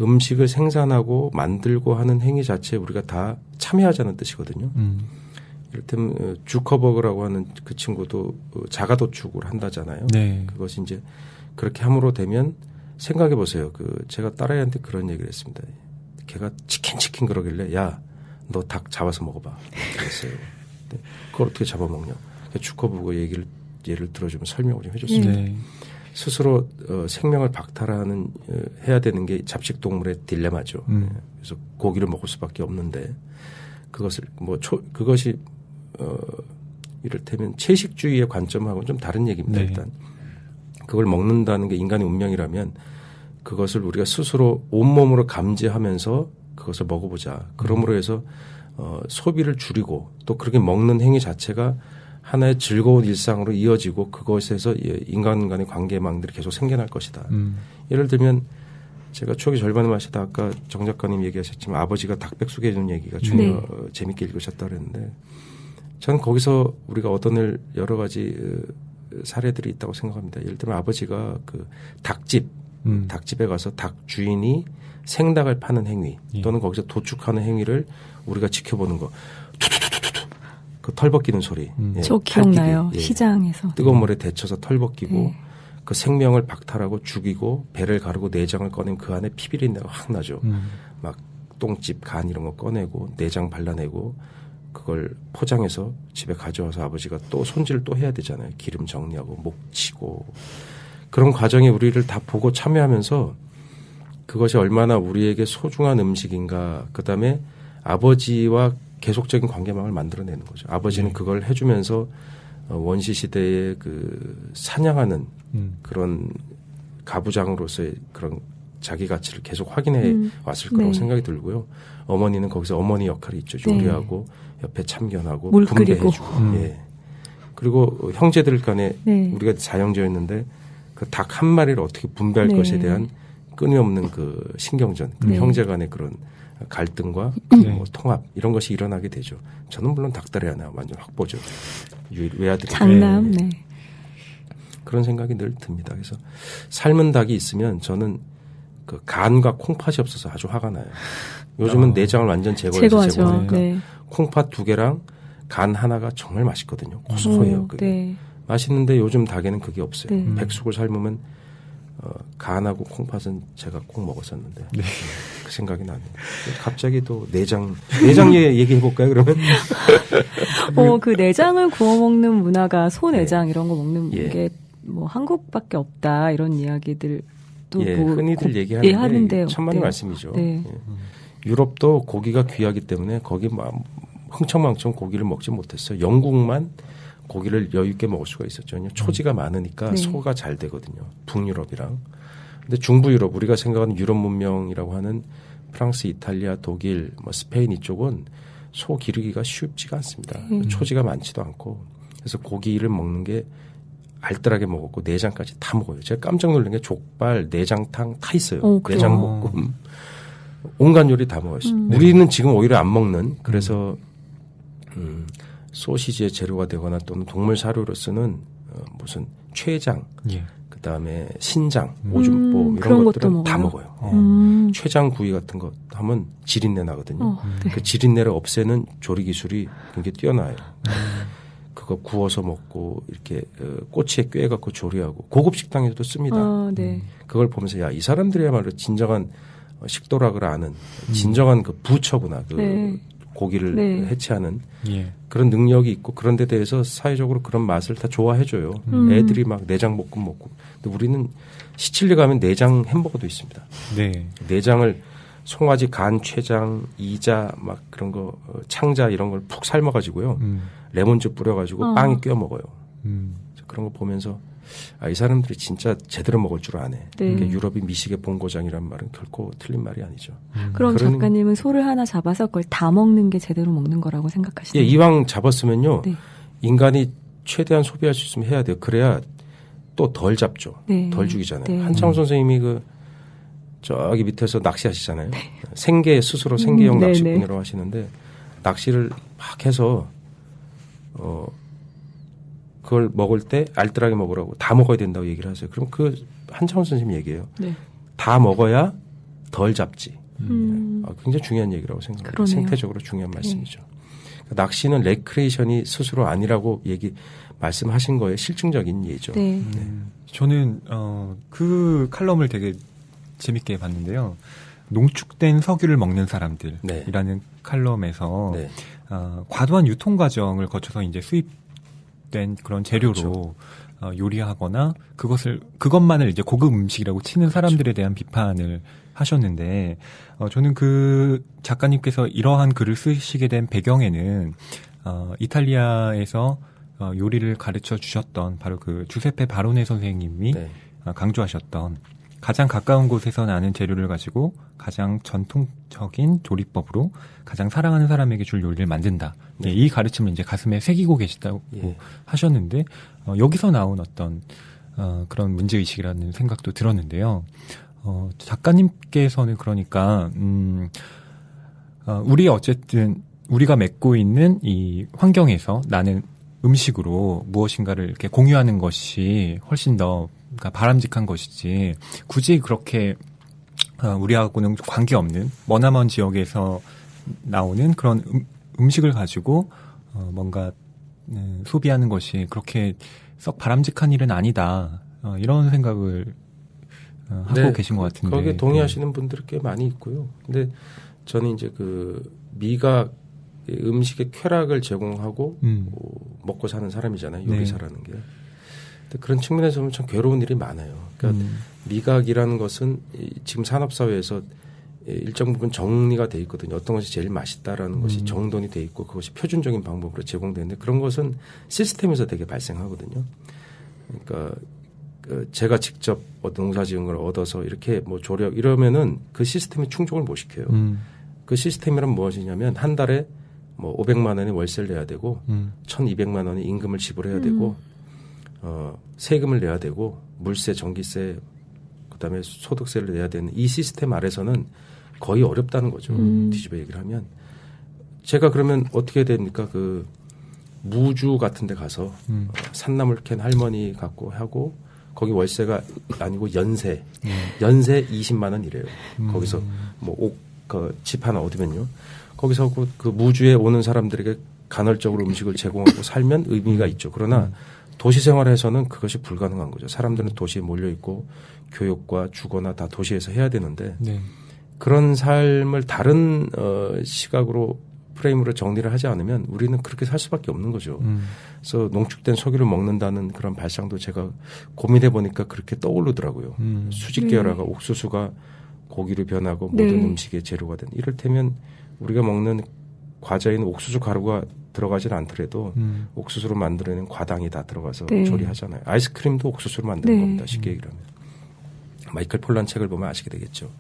음식을 생산하고 만들고 하는 행위 자체에 우리가 다 참여하자는 뜻이거든요. 이를테면 주커버그라고 하는 그 친구도 자가도축을 한다잖아요. 네. 그것이 이제 그렇게 함으로 되면 생각해 보세요. 제가 딸아이한테 그런 얘기를 했습니다. 걔가 치킨 그러길래 야, 너 닭 잡아서 먹어봐. 그랬어요. 그걸 어떻게 잡아먹냐. 주커버그 예를 들어주면 설명을 좀 해줬습니다. 네. 스스로 생명을 박탈하는 해야 되는 게 잡식동물의 딜레마죠. 그래서 고기를 먹을 수밖에 없는데 그것을 그것이 이를테면 채식주의의 관점하고는 좀 다른 얘기입니다. 네. 일단 그걸 먹는다는 게 인간의 운명이라면 그것을 우리가 스스로 온몸으로 감지하면서 그것을 먹어보자. 그러므로 해서 소비를 줄이고 또 그렇게 먹는 행위 자체가 하나의 즐거운 일상으로 이어지고 그것에서 인간 간의 관계망들이 계속 생겨날 것이다. 예를 들면 제가 추억의 절반을 마시다 아까 정 작가님 얘기하셨지만 아버지가 닭백숙 해주는 얘기가 재밌게 읽으셨다 그랬는데 저는 거기서 우리가 얻어낼 여러 가지 사례들이 있다고 생각합니다. 예를 들면 아버지가 그 닭집에 가서 닭 주인이 생닭을 파는 행위 또는 거기서 도축하는 행위를 우리가 지켜보는 거. 투투투투투 그 털 벗기는 소리. 저 기억나요. 시장에서. 뜨거운 물에 데쳐서 털 벗기고 네. 그 생명을 박탈하고 죽이고 배를 가르고 내장을 꺼내면 그 안에 피비린내가 확 나죠. 막 똥집, 간 이런 거 꺼내고 내장 발라내고 그걸 포장해서 집에 가져와서 아버지가 또 손질을 또 해야 되잖아요. 기름 정리하고 목 치고 그런 과정에 우리를 다 보고 참여하면서 그것이 얼마나 우리에게 소중한 음식인가. 그다음에 아버지와 계속적인 관계망을 만들어내는 거죠. 아버지는 그걸 해주면서 원시 시대의 그 사냥하는 그런 가부장으로서의 그런 자기 가치를 계속 확인해 왔을 거라고 생각이 들고요. 어머니는 거기서 어머니 역할이 있죠. 요리하고 옆에 참견하고 분배해주고. 예. 그리고 형제들 간에 우리가 4형제였는데 그 닭 한 마리를 어떻게 분배할 것에 대한 끊임없는 그 신경전, 형제 간의 그런 갈등과 뭐 통합 이런 것이 일어나게 되죠. 저는 물론 닭다리 하나 완전 확보죠. 외아들이 장남. 네. 그런 생각이 늘 듭니다. 그래서 삶은 닭이 있으면 저는 그 간과 콩팥이 없어서 아주 화가 나요. 요즘은 내장을 완전 제거해서 제거하니까 콩팥 2개랑 간 하나가 정말 맛있거든요. 고소해요. 그게. 맛있는데 요즘 닭에는 그게 없어요. 백숙을 삶으면 간하고 콩팥은 제가 꼭 먹었었는데 그 생각이 나네요. 갑자기 또 내장 얘기해 볼까요? 그러면 그 내장을 구워 먹는 문화가 소 내장 이런 거 먹는 게 뭐 한국밖에 없다 이런 이야기들 또 뭐 흔히들 얘기하는데 천만의 말씀이죠. 유럽도 고기가 귀하기 때문에 거기 흥청망청 고기를 먹지 못했어요. 영국만 고기를 여유 있게 먹을 수가 있었죠. 초지가 많으니까 소가 잘 되거든요. 북유럽이랑. 근데 중부 유럽 우리가 생각하는 유럽 문명이라고 하는 프랑스, 이탈리아, 독일, 뭐 스페인 이쪽은 소 기르기가 쉽지가 않습니다. 초지가 많지도 않고 그래서 고기를 먹는 게 알뜰하게 먹었고 내장까지 다 먹어요. 제가 깜짝 놀란 게 족발, 내장탕 다 있어요. 내장볶음. 온갖 요리 다 먹어요. 우리는 지금 오히려 안 먹는 그래서 소시지의 재료가 되거나 또는 동물 사료로 쓰는 무슨 췌장, 그다음에 신장, 오줌보 이런 것들은 다 먹어요. 췌장 구이 같은 거 하면 지린내 나거든요. 그 지린내를 없애는 조리 기술이 굉장히 뛰어나요. 그거 구워서 먹고 이렇게 꼬치에 꿰갖고 조리하고 고급 식당에서도 씁니다. 그걸 보면서 야, 이 사람들이야말로 진정한 식도락을 아는 진정한 그 부처구나. 고기를 해체하는 그런 능력이 있고 그런 데 대해서 사회적으로 그런 맛을 다 좋아해줘요. 애들이 막 내장볶음 먹고. 근데 우리는 시칠리 가면 내장 햄버거도 있습니다. 내장을 송아지 간, 췌장, 이자 막 그런 거 창자 이런 걸 푹 삶아가지고요. 레몬즙 뿌려가지고 빵에 끼워 먹어요. 그런 거 보면서 이 사람들이 진짜 제대로 먹을 줄 아네. 네. 그러니까 유럽이 미식의 본고장이라는 말은 결코 틀린 말이 아니죠. 그럼 작가님은 소를 하나 잡아서 그걸 다 먹는 게 제대로 먹는 거라고 생각하시나요? 예, 이왕 잡았으면요. 네. 인간이 최대한 소비할 수 있으면 해야 돼요. 그래야 또 덜 잡죠. 네. 덜 죽이잖아요. 네. 한창훈 선생님이 저기 밑에서 낚시하시잖아요. 네. 스스로 생계형 낚시꾼이라고 하시는데 낚시를 막 해서 그걸 먹을 때 알뜰하게 먹으라고 다 먹어야 된다고 얘기를 하세요. 그럼 한창훈 선생님 얘기예요. 네. 다 먹어야 덜 잡지. 굉장히 중요한 얘기라고 생각합니다. 그러네요. 생태적으로 중요한 말씀이죠. 그러니까 낚시는 레크레이션이 스스로 아니라고 말씀하신 거에 실증적인 예죠. 네. 저는 그 칼럼을 되게 재밌게 봤는데요. 농축된 석유를 먹는 사람들이라는 칼럼에서 네. 과도한 유통 과정을 거쳐서 이제 수입된 그런 재료로 그렇죠. 요리하거나 그것만을 이제 고급 음식이라고 치는 사람들에 대한 비판을 하셨는데 저는 그 작가님께서 이러한 글을 쓰시게 된 배경에는 이탈리아에서 요리를 가르쳐 주셨던 바로 그 주세페 바로네 선생님이 네. 강조하셨던 가장 가까운 곳에서 나는 재료를 가지고 가장 전통적인 조리법으로 가장 사랑하는 사람에게 줄 요리를 만든다. 네. 이 가르침을 이제 가슴에 새기고 계시다고 하셨는데 여기서 나온 어떤 그런 문제의식이라는 생각도 들었는데요. 작가님께서는 그러니까 우리가 맺고 있는 이 환경에서 나는 음식으로 무엇인가를 이렇게 공유하는 것이 훨씬 더 그러니까 바람직한 것이지 굳이 그렇게 우리하고는 관계없는 머나먼 지역에서 나오는 그런 음식을 가지고 뭔가 소비하는 것이 그렇게 썩 바람직한 일은 아니다. 이런 생각을 하고 네, 계신 것 같은데. 거기에 동의하시는 분들이 꽤 많이 있고요. 근데 저는 이제 미각 음식의 쾌락을 제공하고 먹고 사는 사람이잖아요. 요리사라는 게. 근데 그런 측면에서 보면 참 괴로운 일이 많아요. 그러니까 미각이라는 것은 지금 산업사회에서 일정 부분 정리가 돼 있거든요. 어떤 것이 제일 맛있다라는 것이 정돈이 돼 있고 그것이 표준적인 방법으로 제공되는데 그런 것은 시스템에서 되게 발생하거든요. 그러니까 제가 직접 농사 지은 걸 얻어서 이렇게 조력 이러면은 그 시스템에 충족을 못 시켜요. 그 시스템이란 무엇이냐면 한 달에 500만 원의 월세를 내야 되고 1,200만 원의 임금을 지불해야 되고 세금을 내야 되고 물세, 전기세, 그다음에 소득세를 내야 되는 이 시스템 아래서는 거의 어렵다는 거죠. 뒤집어 얘기를 하면 제가 그러면 어떻게 됩니까? 무주 같은 데 가서 산나물 캔 할머니 갖고 하고 거기 월세가 아니고 연세 20만 원이래요. 거기서 집 하나 얻으면요. 거기서 그 무주에 오는 사람들에게 간헐적으로 음식을 제공하고 살면 의미가 있죠. 그러나 도시 생활에서는 그것이 불가능한 거죠. 사람들은 도시에 몰려 있고 교육과 주거나 다 도시에서 해야 되는데 네. 그런 삶을 다른 시각으로 프레임으로 정리를 하지 않으면 우리는 그렇게 살 수밖에 없는 거죠. 그래서 농축된 석유를 먹는다는 그런 발상도 제가 고민해 보니까 그렇게 떠오르더라고요. 수직 계열화가 옥수수가 고기로 변하고 모든 음식의 재료가 된. 이를테면 우리가 먹는 과자에는 옥수수 가루가 들어가지는 않더라도 옥수수로 만들어낸 과당이 다 들어가서 조리하잖아요. 아이스크림도 옥수수로 만드는 겁니다. 쉽게 얘기하면. 마이클 폴란 책을 보면 아시게 되겠죠.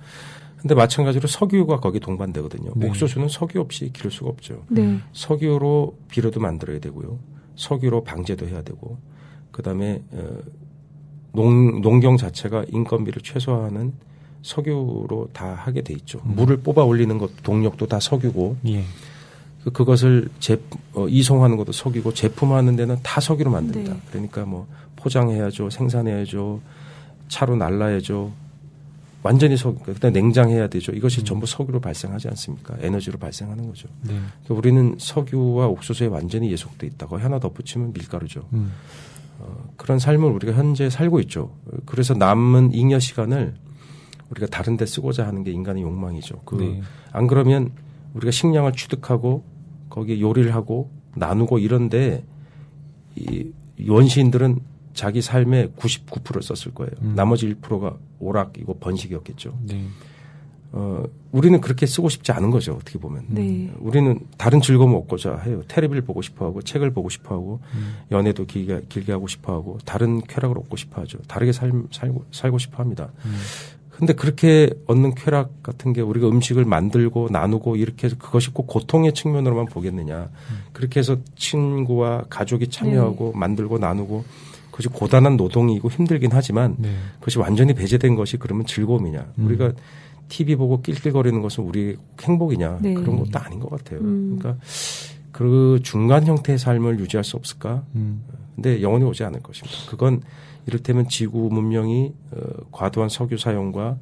근데 마찬가지로 석유가 거기 동반되거든요. 옥수수는 석유 없이 기를 수가 없죠. 석유로 비료도 만들어야 되고요. 석유로 방제도 해야 되고 그다음에 농경 자체가 인건비를 최소화하는 석유로 다 하게 돼 있죠. 물을 뽑아 올리는 것 동력도 다 석유고 그것을 이송하는 것도 석유고 제품하는 데는 다 석유로 만든다. 그러니까 포장해야죠. 생산해야죠. 차로 날라야죠. 완전히 그다음에 냉장해야 되죠. 이것이 전부 석유로 발생하지 않습니까? 에너지로 발생하는 거죠. 그러니까 우리는 석유와 옥수수에 완전히 예속돼 있다고 하나 덧붙이면 밀가루죠. 그런 삶을 우리가 현재 살고 있죠. 그래서 남은 잉여 시간을 우리가 다른 데 쓰고자 하는 게 인간의 욕망이죠. 안 그러면 우리가 식량을 취득하고 거기에 요리를 하고 나누고 이런데 이 원시인들은 자기 삶의 99%를 썼을 거예요. 나머지 1%가 오락이고 번식이었겠죠. 우리는 그렇게 쓰고 싶지 않은 거죠. 어떻게 보면. 네. 우리는 다른 즐거움을 얻고자 해요. 텔레비를 보고 싶어하고 책을 보고 싶어하고 연애도 길게 하고 싶어하고 다른 쾌락을 얻고 싶어하죠. 다르게 살고 싶어합니다. 근데 그렇게 얻는 쾌락 같은 게 우리가 음식을 만들고 나누고 이렇게 해서 그것이 꼭 고통의 측면으로만 보겠느냐. 그렇게 해서 친구와 가족이 참여하고 만들고 나누고 그것이 고단한 노동이고 힘들긴 하지만 그것이 완전히 배제된 것이 그러면 즐거움이냐. 우리가 TV 보고 낄낄거리는 것은 우리 행복이냐. 그런 것도 아닌 것 같아요. 그러니까 그 중간 형태의 삶을 유지할 수 없을까? 근데 영원히 오지 않을 것입니다. 그건 이를테면 지구 문명이 과도한 석유 사용과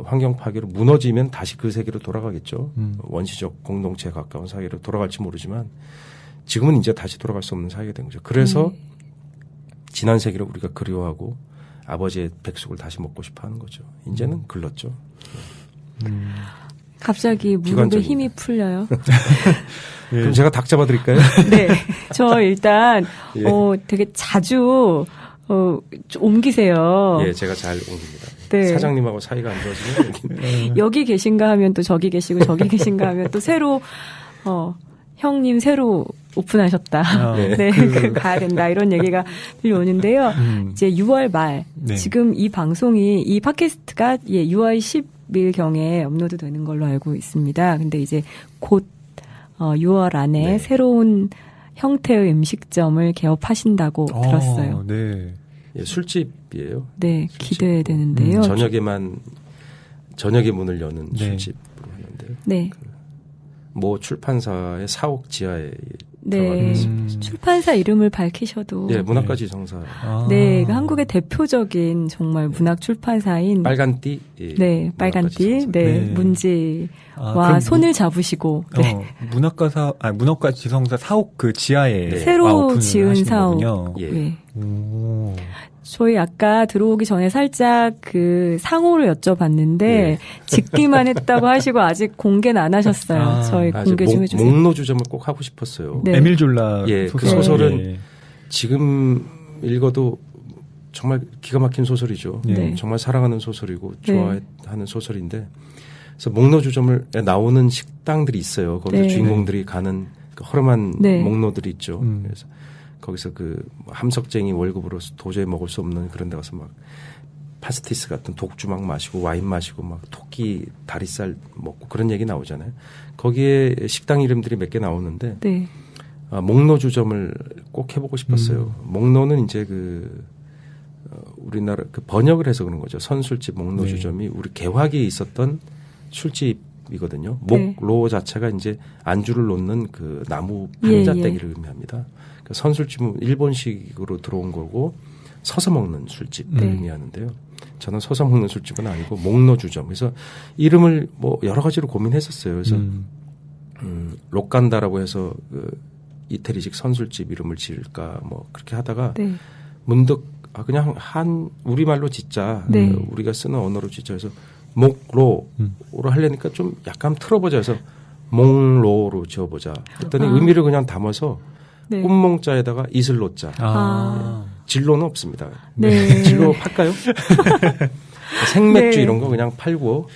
환경 파괴로 무너지면 다시 그 세계로 돌아가겠죠. 원시적 공동체에 가까운 사회로 돌아갈지 모르지만 지금은 이제 다시 돌아갈 수 없는 사회가 된 거죠. 그래서 지난 세계를 우리가 그리워하고 아버지의 백숙을 다시 먹고 싶어 하는 거죠. 이제는 글렀죠. 갑자기 무릎에 힘이 풀려요. 그럼 제가 닭 잡아드릴까요? 네. 저 일단, 되게 자주, 옮기세요. 예, 제가 잘 옮깁니다. 네. 사장님하고 사이가 안 좋아지면 여기 계신가 하면 또 저기 계시고 저기 계신가 하면 또 새로, 형님 새로 오픈하셨다. 네. 가야 된다. 이런 얘기가 들려오는데요. 이제 6월 말. 지금 이 방송이, 이 팟캐스트가 6월 10일경에 업로드 되는 걸로 알고 있습니다. 근데 이제 곧, 6월 안에 새로운 형태의 음식점을 개업하신다고 들었어요. 네. 예, 술집이에요. 네, 기대해야 되는데요. 저녁에 문을 여는 술집으로 하는데요. 네. 모 출판사의 사옥 지하에 네. 출판사 이름을 밝히셔도. 네, 문학가지성사. 네, 한국의 대표적인 정말 문학 출판사인. 빨간띠. 예, 네, 빨간띠. 네, 문지와 손을 잡으시고. 네. 문학가지성사 사옥 그 지하에. 새로 지은 사옥. 예. 네. 저희 아까 들어오기 전에 살짝 그 상호를 여쭤봤는데 짓기만 했다고 하시고 아직 공개는 안 하셨어요. 저희 공개 좀 해주세요. 목노주점을 꼭 하고 싶었어요. 네. 에밀 졸라 소설. 그 소설은 지금 읽어도 정말 기가 막힌 소설이죠. 정말 사랑하는 소설이고 좋아하는 소설인데 그래서 목노주점에 나오는 식당들이 있어요. 거기서 주인공들이 가는 그 허름한 목노들이 있죠. 그래서 거기서 그 함석쟁이 월급으로 도저히 먹을 수 없는 그런 데 가서 막 파스티스 같은 독주 막 마시고 와인 마시고 막 토끼 다리살 먹고 그런 얘기 나오잖아요. 거기에 식당 이름들이 몇 개 나오는데 목노주점을 꼭 해보고 싶었어요. 목노는 이제 우리나라 그 번역을 해서 그런 거죠. 선술집 목노주점이 우리 개화기에 있었던 술집이거든요. 목로 자체가 이제 안주를 놓는 그 나무 판자떼기를 의미합니다. 선술집은 일본식으로 들어온 거고 서서 먹는 술집을 의미하는데요. 저는 서서 먹는 술집은 아니고 목노주점. 그래서 이름을 뭐 여러 가지로 고민했었어요. 그래서 록간다라고 해서 그 이태리식 선술집 이름을 지을까 뭐 그렇게 하다가 문득 그냥 우리말로 짓자. 우리가 쓰는 언어로 짓자 해서 목로로 하려니까 좀 약간 틀어보자 해서 목로로 지어보자. 했더니 의미를 그냥 담아서 꿈몽자에다가 이슬로자. 진로는 없습니다. 진로 팔까요? 생맥주 이런 거 그냥 팔고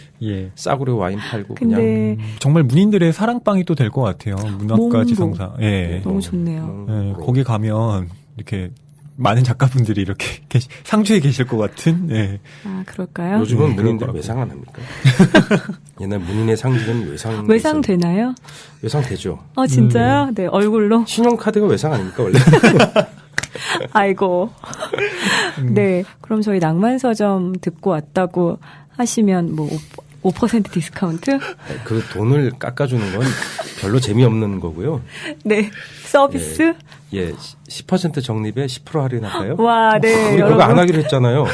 싸구려 와인 팔고 그냥 정말 문인들의 사랑방이 또 될 것 같아요. 문학가지성사. 너무 좋네요. 거기 가면 이렇게 많은 작가분들이 이렇게 상주에 계실 것 같은. 아, 그럴까요? 요즘은 문인들 외상 안 합니까? 옛날 문인의 상징은 외상 되나요? 외상 되죠. 진짜요? 네, 얼굴로. 신용카드가 외상 아닙니까 원래? 아이고. 네, 그럼 저희 낭만서점 듣고 왔다고 하시면 뭐 5% 디스카운트? 그 돈을 깎아주는 건 별로 재미없는 거고요. 네, 서비스? 10% 적립에 10% 할인할까요? 와, 네. 우리 그거 안 하기로 했잖아요.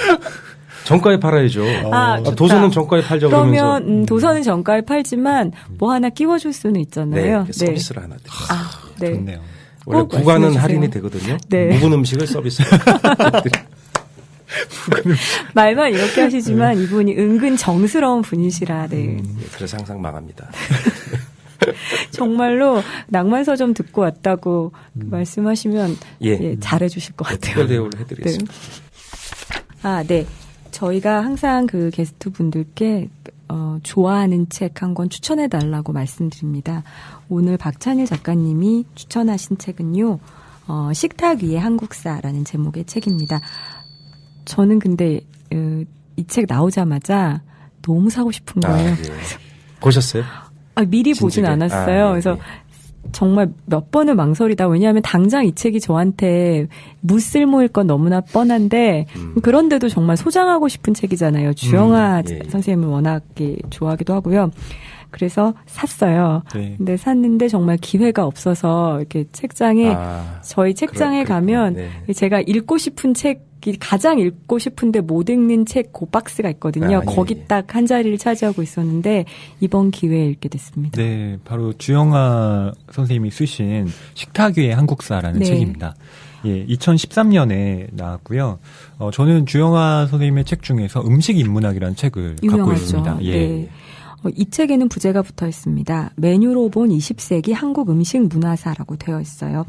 정가에 팔아야죠. 도서는 정가에 팔자고 그러면서. 그러면 도서는 정가에 팔지만 뭐 하나 끼워줄 수는 있잖아요. 서비스를 하나 드립니다. 좋네요. 원래 구간은 할인이 되거든요. 묵은 음식을 서비스로. 말만 이렇게 하시지만 이분이 은근 정스러운 분이시라. 그래서 항상 망합니다. 정말로 낭만서점 듣고 왔다고 말씀하시면 잘해주실 것 같아요. 특별 대우를 해드리겠습니다. 네. 저희가 항상 그 게스트 분들께 좋아하는 책 한 권 추천해 달라고 말씀드립니다. 오늘 박찬일 작가님이 추천하신 책은요. 식탁 위의 한국사라는 제목의 책입니다. 저는 근데 이 책 나오자마자 너무 사고 싶은 거예요. 예. 보셨어요? 미리 보진 않았어요. 그래서 네. 정말 몇 번을 망설이다. 왜냐하면 당장 이 책이 저한테 무쓸모일 건 너무나 뻔한데 그런데도 정말 소장하고 싶은 책이잖아요. 주영아 선생님을 워낙 좋아하기도 하고요. 그래서 샀어요. 네. 근데 샀는데 정말 기회가 없어서 이렇게 책장에 저희 책장에 가면 네. 제가 읽고 싶은 책이 가장 읽고 싶은데 못 읽는 책 그 박스가 있거든요. 거기 딱 한 자리를 차지하고 있었는데 이번 기회에 읽게 됐습니다. 네, 바로 주영아 선생님이 쓰신 식탁 위의 한국사라는 책입니다. 예, 2013년에 나왔고요. 저는 주영아 선생님의 책 중에서 음식 인문학이라는 책을 유명하죠. 갖고 있습니다. 예. 네. 이 책에는 부제가 붙어 있습니다. 메뉴로 본 20세기 한국 음식 문화사라고 되어 있어요.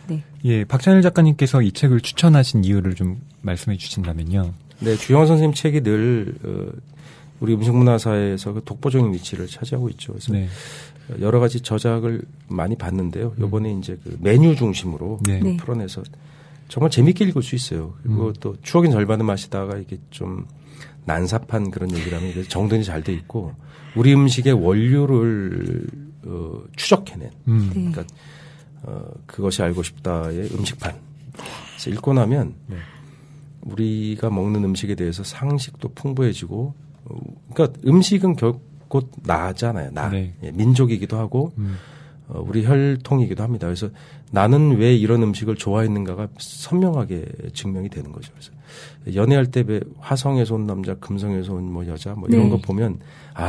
네. 예, 박찬일 작가님께서 이 책을 추천하신 이유를 좀 말씀해 주신다면요. 네, 주영아 선생님 책이 늘 우리 음식 문화사에서 그 독보적인 위치를 차지하고 있죠. 그래서 네. 여러 가지 저작을 많이 봤는데요. 이번에 이제 그 메뉴 중심으로 네. 풀어내서 정말 재밌게 읽을 수 있어요. 그리고 또 추억인 절반을 마시다가 이게 좀 난삽한 그런 얘기라면 정돈이 잘 돼 있고 우리 음식의 원료를 추적해낸 그러니까 그것이 알고 싶다의 음식판. 그래서 읽고 나면 우리가 먹는 음식에 대해서 상식도 풍부해지고 그러니까 음식은 결코 나잖아요. 나. 네. 예, 민족이기도 하고 우리 혈통이기도 합니다. 그래서 나는 왜 이런 음식을 좋아했는가가 선명하게 증명이 되는 거죠. 그래서 연애할 때 화성에서 온 남자, 금성에서 온 뭐 여자 뭐 이런 거 보면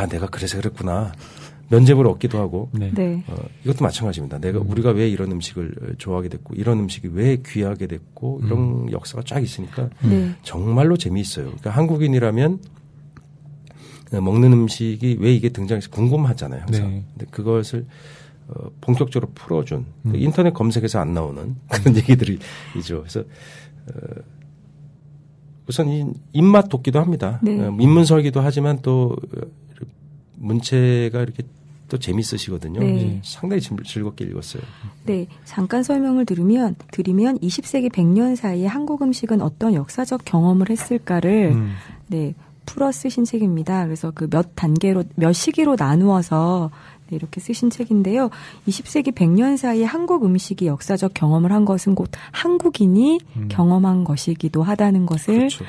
내가 그래서 그랬구나. 면죄부를 얻기도 하고 네. 이것도 마찬가지입니다. 우리가 왜 이런 음식을 좋아하게 됐고 이런 음식이 왜 귀하게 됐고 이런 역사가 쫙 있으니까 정말로 재미있어요. 그러니까 한국인이라면 먹는 음식이 왜 이게 등장해서 궁금하잖아요. 항상. 네. 근데 그것을 본격적으로 풀어준 인터넷 검색에서 안 나오는 그런 얘기들이 있죠. 그래서 우선 이 입맛 돋기도 합니다. 네. 인문설기도 하지만 또 문체가 이렇게 또 재밌으시거든요. 네. 상당히 즐겁게 읽었어요. 네, 잠깐 설명을 드리면 20세기 100년 사이에 한국 음식은 어떤 역사적 경험을 했을까를 풀어 쓰신 책입니다. 그래서 그 몇 시기로 나누어서 이렇게 쓰신 책인데요. 20세기 100년 사이에 한국 음식이 역사적 경험을 한 것은 곧 한국인이 경험한 것이기도 하다는 것을 그렇죠.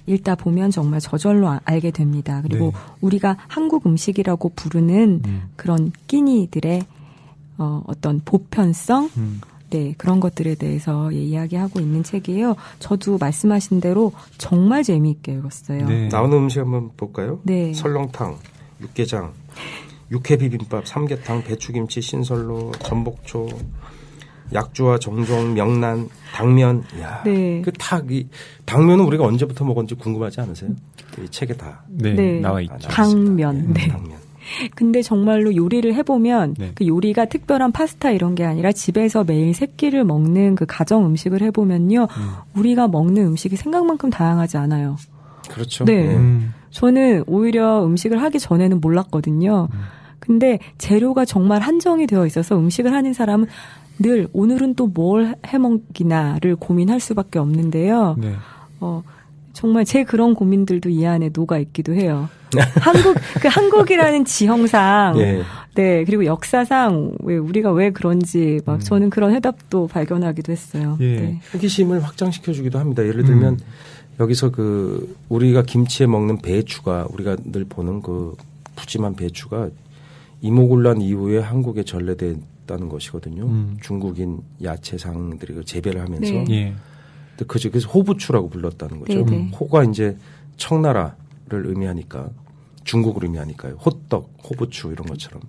읽다 보면 정말 저절로 알게 됩니다. 그리고 우리가 한국 음식이라고 부르는 그런 끼니들의 어떤 보편성, 그런 것들에 대해서 이야기하고 있는 책이에요. 저도 말씀하신 대로 정말 재미있게 읽었어요. 네. 나오는 음식 한번 볼까요? 네. 설렁탕, 육개장, 육회비빔밥, 삼계탕, 배추김치, 신설로, 전복초, 약주와 정종, 명란, 당면. 야, 네. 당면은 우리가 언제부터 먹었는지 궁금하지 않으세요? 이 책에 다 나와 있죠. 당면. 네. 당면. 근데 정말로 요리를 해보면 그 요리가 특별한 파스타 이런 게 아니라 집에서 매일 세 끼를 먹는 그 가정 음식을 해보면요. 우리가 먹는 음식이 생각만큼 다양하지 않아요. 그렇죠. 네. 저는 오히려 음식을 하기 전에는 몰랐거든요. 근데 재료가 정말 한정이 되어 있어서 음식을 하는 사람은 늘 오늘은 또 뭘 해먹기나를 고민할 수밖에 없는데요. 네. 정말 제 그런 고민들도 이 안에 녹아 있기도 해요. 한국이라는 지형상, 그리고 역사상 우리가 왜 그런지 저는 그런 해답도 발견하기도 했어요. 호기심을 확장시켜주기도 합니다. 예를 들면 여기서 우리가 김치에 먹는 배추가 우리가 늘 보는 그 푸짐한 배추가 이모군란 이후에 한국에 전래됐다는 것이거든요. 중국인 야채상들이 재배를 하면서 그래서 호부추라고 불렀다는 거죠. 호가 이제 청나라를 의미하니까 중국을 의미하니까요. 호떡, 호부추 이런 것처럼.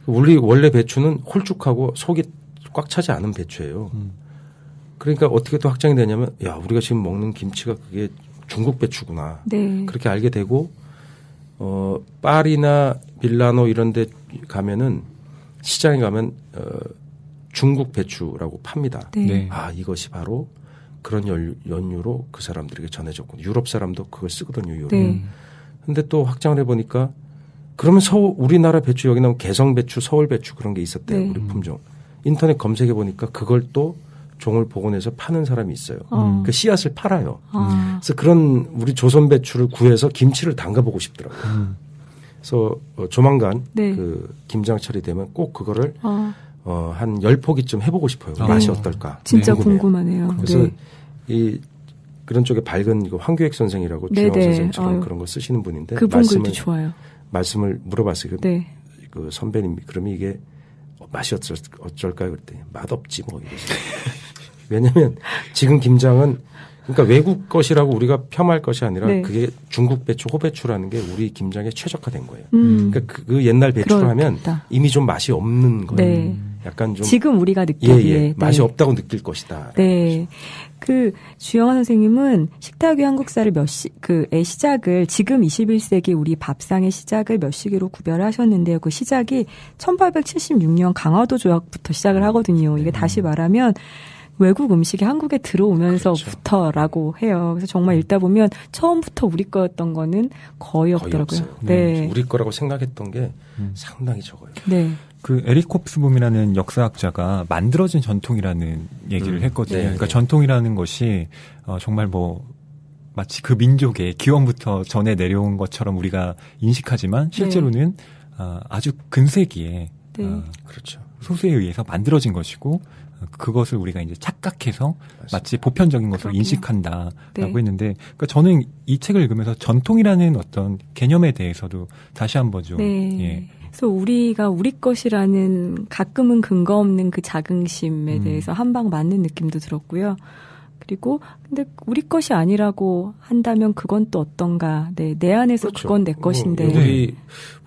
우리 원래 배추는 홀쭉하고 속이 꽉 차지 않은 배추예요. 그러니까 어떻게 또 확장이 되냐면 우리가 지금 먹는 김치가 그게 중국 배추구나. 그렇게 알게 되고 파리나 밀라노 이런 데 가면은 시장에 가면 중국 배추라고 팝니다. 이것이 바로 그런 연유로 그 사람들에게 전해졌고 유럽 사람도 그걸 쓰거든요. 요리. 네. 근데 또 확장을 해보니까 그러면 우리나라 배추 여기 나오면 개성 배추, 서울 배추 그런 게 있었대요. 네. 우리 품종. 인터넷 검색해 보니까 그걸 또 종을 복원해서 파는 사람이 있어요. 그 씨앗을 팔아요. 그래서 그런 우리 조선 배추를 구해서 김치를 담가보고 싶더라고요. 그래서 조만간 네. 그 김장철이 되면 꼭 그거를 한 10포기쯤 해보고 싶어요. 맛이 어떨까. 진짜 궁금해요. 궁금하네요. 그래서 네. 이 그런 쪽에 밝은 황교익 선생이라고 네네. 주영 선생님처럼 아유. 그런 거 쓰시는 분인데 그분 글도 좋아요. 말씀을 물어봤어요. 네. 그 선배님 그러면 이게 맛이 어쩔까요? 그랬더니 맛없지 뭐 이러시죠. 왜냐하면 지금 김장은 그러니까 외국 것이라고 우리가 폄하할 것이 아니라 네. 그게 중국 배추, 호배추라는 게 우리 김장에 최적화된 거예요. 그러니까 그 옛날 배추로 하면 이미 좀 맛이 없는 거예요. 네. 약간 좀 지금 우리가 느끼기에 네. 맛이 없다고 느낄 것이다. 네. 그 주영아 선생님은 식탁위 한국사를 의 시작을 지금 21세기 우리 밥상의 시작을 몇 시기로 구별하셨는데요. 그 시작이 1876년 강화도 조약부터 시작을 하거든요. 이게 다시 말하면 외국 음식이 한국에 들어오면서부터라고 해요. 그래서 정말 읽다 보면 처음부터 우리 거였던 거는 거의 없더라고요. 없어요. 네. 우리 거라고 생각했던 게 상당히 적어요. 네. 그 에릭 홉스붐이라는 역사학자가 만들어진 전통이라는 얘기를 했거든요. 네. 그러니까 전통이라는 것이 정말 뭐 마치 그 민족의 기원부터 전해 내려온 것처럼 우리가 인식하지만 실제로는 아주 근세기에 그렇죠. 소수에 의해서 만들어진 것이고 그것을 우리가 이제 착각해서 마치 보편적인 것으로 그렇군요. 인식한다라고 네. 했는데, 그러니까 저는 이 책을 읽으면서 전통이라는 어떤 개념에 대해서도 다시 한번 좀 네. 그래서 우리가 우리 것이라는 가끔은 근거 없는 그 자긍심에 대해서 한방 맞는 느낌도 들었고요. 그리고 근데 우리 것이 아니라고 한다면 그건 또 어떤가? 네, 내 안에서 그렇죠. 그건 내 것인데.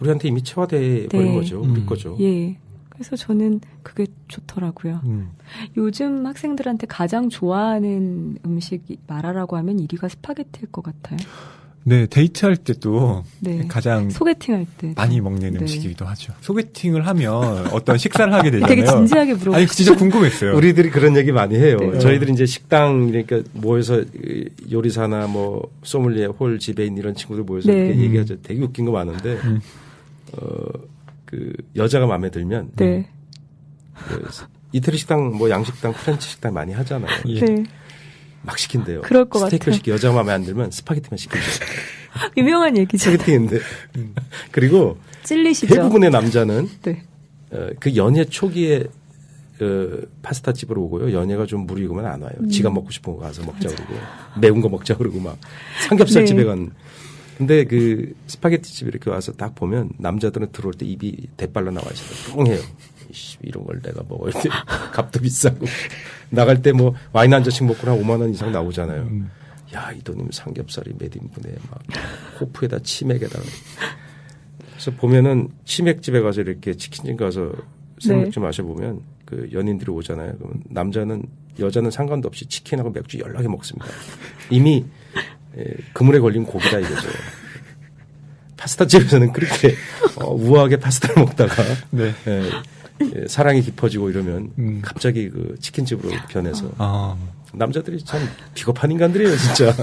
우리한테 이미 체화돼 버린 거죠. 우리 거죠. 예. 그래서 저는 그게 좋더라고요. 요즘 학생들한테 가장 좋아하는 음식 말하라고 하면 1위가 스파게티일 것 같아요. 네, 데이트할 때도 가장 소개팅할 때 많이 먹는 음식이기도 하죠. 소개팅을 하면 어떤 식사를 하게 되잖아요. 되게 진지하게 물어보시죠. 아니, 진짜 궁금했어요. 우리들이 그런 얘기 많이 해요. 네. 저희들이 이제 식당 그러니까 모여서 요리사나 뭐 소믈리에, 홀 지배인 이런 친구들 모여서 이렇게 얘기하죠. 되게 웃긴 거 많은데 그 여자가 마음에 들면 그 이태리 식당, 뭐 양식당, 프렌치 식당 많이 하잖아요. 네. 막 시킨대요. 그럴 것 스테이크 같아요. 시키 여자가 마음에 안 들면 스파게티만 시킨대요. 유명한 얘기죠. 스파게티인데. 그리고 찔리시죠. 대부분의 남자는 네. 그 연애 초기에 파스타 집으로 오고요. 연애가 좀 무리고면 안 와요. 지가 먹고 싶은 거 가서 먹자 그러고 매운 거 먹자 그러고 막 삼겹살 집에 간. 근데 그 스파게티 집에 이렇게 와서 딱 보면 남자들은 들어올 때 입이 대빨로 나와 있어요. 뻥해요. 이런 걸 내가 먹어야 돼. 값도 비싸고. 나갈 때 뭐 와인 한 잔씩 먹고 한 5만 원 이상 나오잖아요. 야, 이 돈이면 삼겹살이 몇 인분에 막 호프에다 치맥에다가. 그래서 보면은 치맥집에 가서 이렇게 치킨집 가서 생맥주 마셔보면 그 연인들이 오잖아요. 그러면 남자는 여자는 상관도 없이 치킨하고 맥주 연락에 먹습니다. 이미 그물에 걸린 고기다 이거죠. 파스타집에서는 그렇게 우아하게 파스타를 먹다가 사랑이 깊어지고 이러면 갑자기 그 치킨집으로 변해서 남자들이 참 비겁한 인간들이에요, 진짜.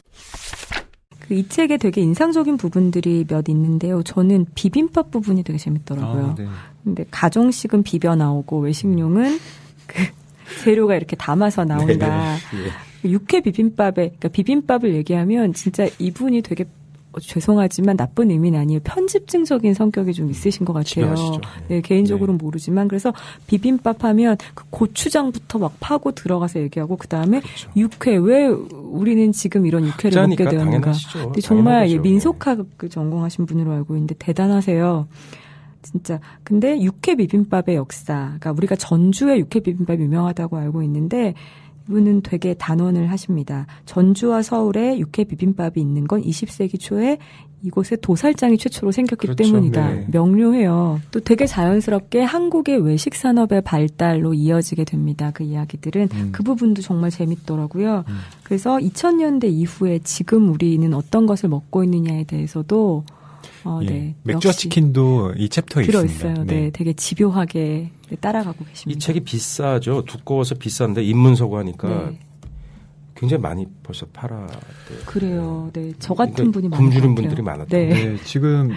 이 책에 되게 인상적인 부분들이 몇 있는데요. 저는 비빔밥 부분이 되게 재밌더라고요. 근데 가정식은 비벼 나오고 외식용은 그 재료가 이렇게 담아서 나온다. 육회 비빔밥에, 그러니까 비빔밥을 얘기하면 진짜 이분이 되게 죄송하지만 나쁜 의미는 아니에요. 편집증적인 성격이 좀 있으신 것 같아요. 네, 개인적으로는 모르지만 그래서 비빔밥 하면 그 고추장부터 막 파고 들어가서 얘기하고 그 다음에 육회 왜 우리는 지금 이런 육회를 먹게 되었는가. 근데 정말 민속학 전공하신 분으로 알고 있는데 대단하세요. 진짜. 근데 육회 비빔밥의 역사가 우리가 전주의 육회 비빔밥이 유명하다고 알고 있는데 이분은 되게 단언을 하십니다. 전주와 서울에 육회 비빔밥이 있는 건 20세기 초에 이곳에 도살장이 최초로 생겼기 때문이다. 명료해요. 또 되게 자연스럽게 한국의 외식 산업의 발달로 이어지게 됩니다. 그 이야기들은. 그 부분도 정말 재밌더라고요. 그래서 2000년대 이후에 지금 우리는 어떤 것을 먹고 있느냐에 대해서도 맥주와 치킨도 이 챕터에 들어있어요. 있습니다. 네, 되게 집요하게 따라가고 계십니다. 이 책이 비싸죠. 두꺼워서 비싼데 입문서고 하니까 굉장히 많이 벌써 팔았대요. 그래요. 네, 저 같은 그러니까 분이 많은 굶주린 것 같아요. 분들이 많았던 네. 네, 지금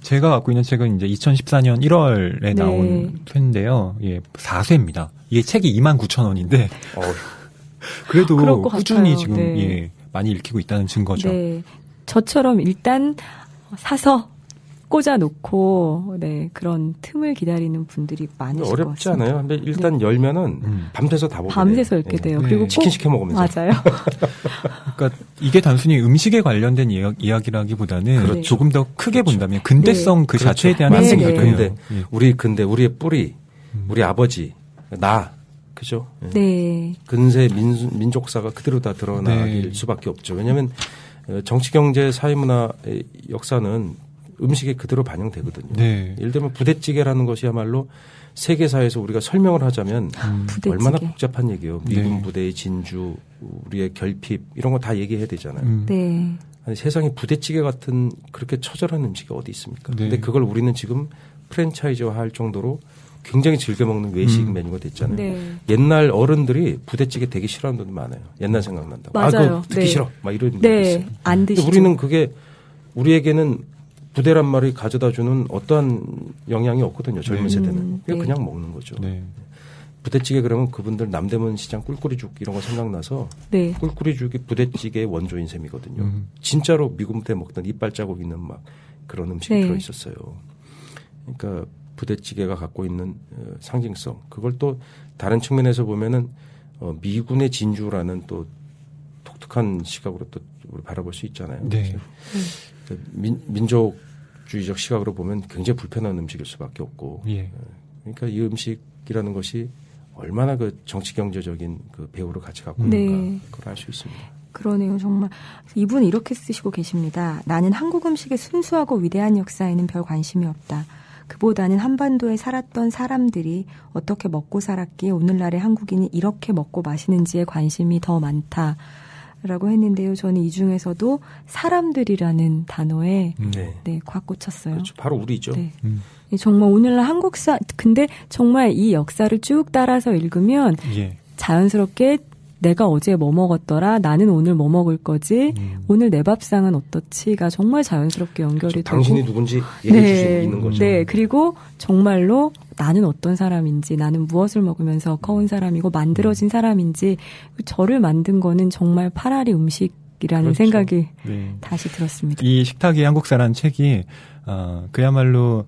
제가 갖고 있는 책은 이제 2014년 1월에 나온 회인데요. 예, 4쇄입니다. 이게 책이 29,000원인데 그래도 그럴 것 꾸준히 같아요. 지금 네. 예, 많이 읽히고 있다는 증거죠. 네. 저처럼 일단 사서 꽂아놓고 네 그런 틈을 기다리는 분들이 많으실 것 어렵지 같습니다. 않아요. 근데 일단 열면은 밤새서 다 보게 밤새서 돼요. 읽게 예. 돼요. 네. 그리고 치킨 시켜 먹으면서. 맞아요. 그러니까 이게 단순히 음식에 관련된 이야기라기보다는 그렇죠. 조금 더 크게 본다면 근대성 그 그렇죠. 자체에 대한 맞습니다. 한국이 네, 예. 우리의 뿌리, 우리 아버지, 그죠? 예. 네. 근세 민족사가 그대로 다 드러나길 네. 수밖에 없죠. 왜냐하면 정치, 경제, 사회문화의 역사는 음식에 그대로 반영되거든요. 네. 예를 들면 부대찌개라는 것이야말로 세계사에서 우리가 설명을 하자면 부대찌개. 얼마나 복잡한 얘기예요. 미군 네. 부대의 진주, 우리의 결핍 이런 거 다 얘기해야 되잖아요. 네. 아니, 세상에 부대찌개 같은 그렇게 처절한 음식이 어디 있습니까? 네. 근데 그걸 우리는 지금 프랜차이즈화 할 정도로 굉장히 즐겨 먹는 외식 메뉴가 됐잖아요. 네. 옛날 어른들이 부대찌개 되게 싫어하는 분들 많아요. 옛날 생각난다고. 맞아요. 그거 듣기 네. 싫어. 막 이런 분들 네. 있어요. 안 근데 드시죠. 우리는 그게 우리에게는 부대란 말이 가져다주는 어떠한 영향이 없거든요. 젊은 세대는. 네. 그냥 먹는 거죠. 네. 부대찌개 그러면 그분들 남대문 시장 꿀꿀이죽 이런 거 생각나서 네. 꿀꿀이죽이 부대찌개의 원조인 셈이거든요. 진짜로 미군 부대 먹던 이빨 자국 있는 막 그런 음식이 네. 들어있었어요. 그러니까 부대찌개가 갖고 있는 상징성 그걸 또 다른 측면에서 보면은 미군의 진주라는 또 독특한 시각으로 또 우리 바라볼 수 있잖아요. 네. 민족주의적 시각으로 보면 굉장히 불편한 음식일 수밖에 없고 예. 그러니까 이 음식이라는 것이 얼마나 그 정치 경제적인 그 배후를 같이 갖고 네. 있는가 그걸 알 수 있습니다. 그러네요. 정말 이분 이렇게 쓰시고 계십니다. 나는 한국 음식의 순수하고 위대한 역사에는 별 관심이 없다. 그보다는 한반도에 살았던 사람들이 어떻게 먹고 살았기에 오늘날의 한국인이 이렇게 먹고 마시는지에 관심이 더 많다라고 했는데요. 저는 이 중에서도 사람들이라는 단어에 네, 꽉 꽂혔어요. 그렇죠. 바로 우리죠. 네. 정말 오늘날 근데 정말 이 역사를 쭉 따라서 읽으면 예. 자연스럽게 내가 어제 뭐 먹었더라, 나는 오늘 뭐 먹을 거지, 오늘 내 밥상은 어떻지가 정말 자연스럽게 연결이 되고 당신이 누군지 얘기해 줄 수 있는 거죠. 네, 그리고 정말로 나는 어떤 사람인지, 나는 무엇을 먹으면서 커온 사람이고 만들어진 사람인지, 저를 만든 거는 정말 파라리 음식이라는 그렇죠. 생각이 네. 다시 들었습니다. 이 식탁의 한국사라는 책이 그야말로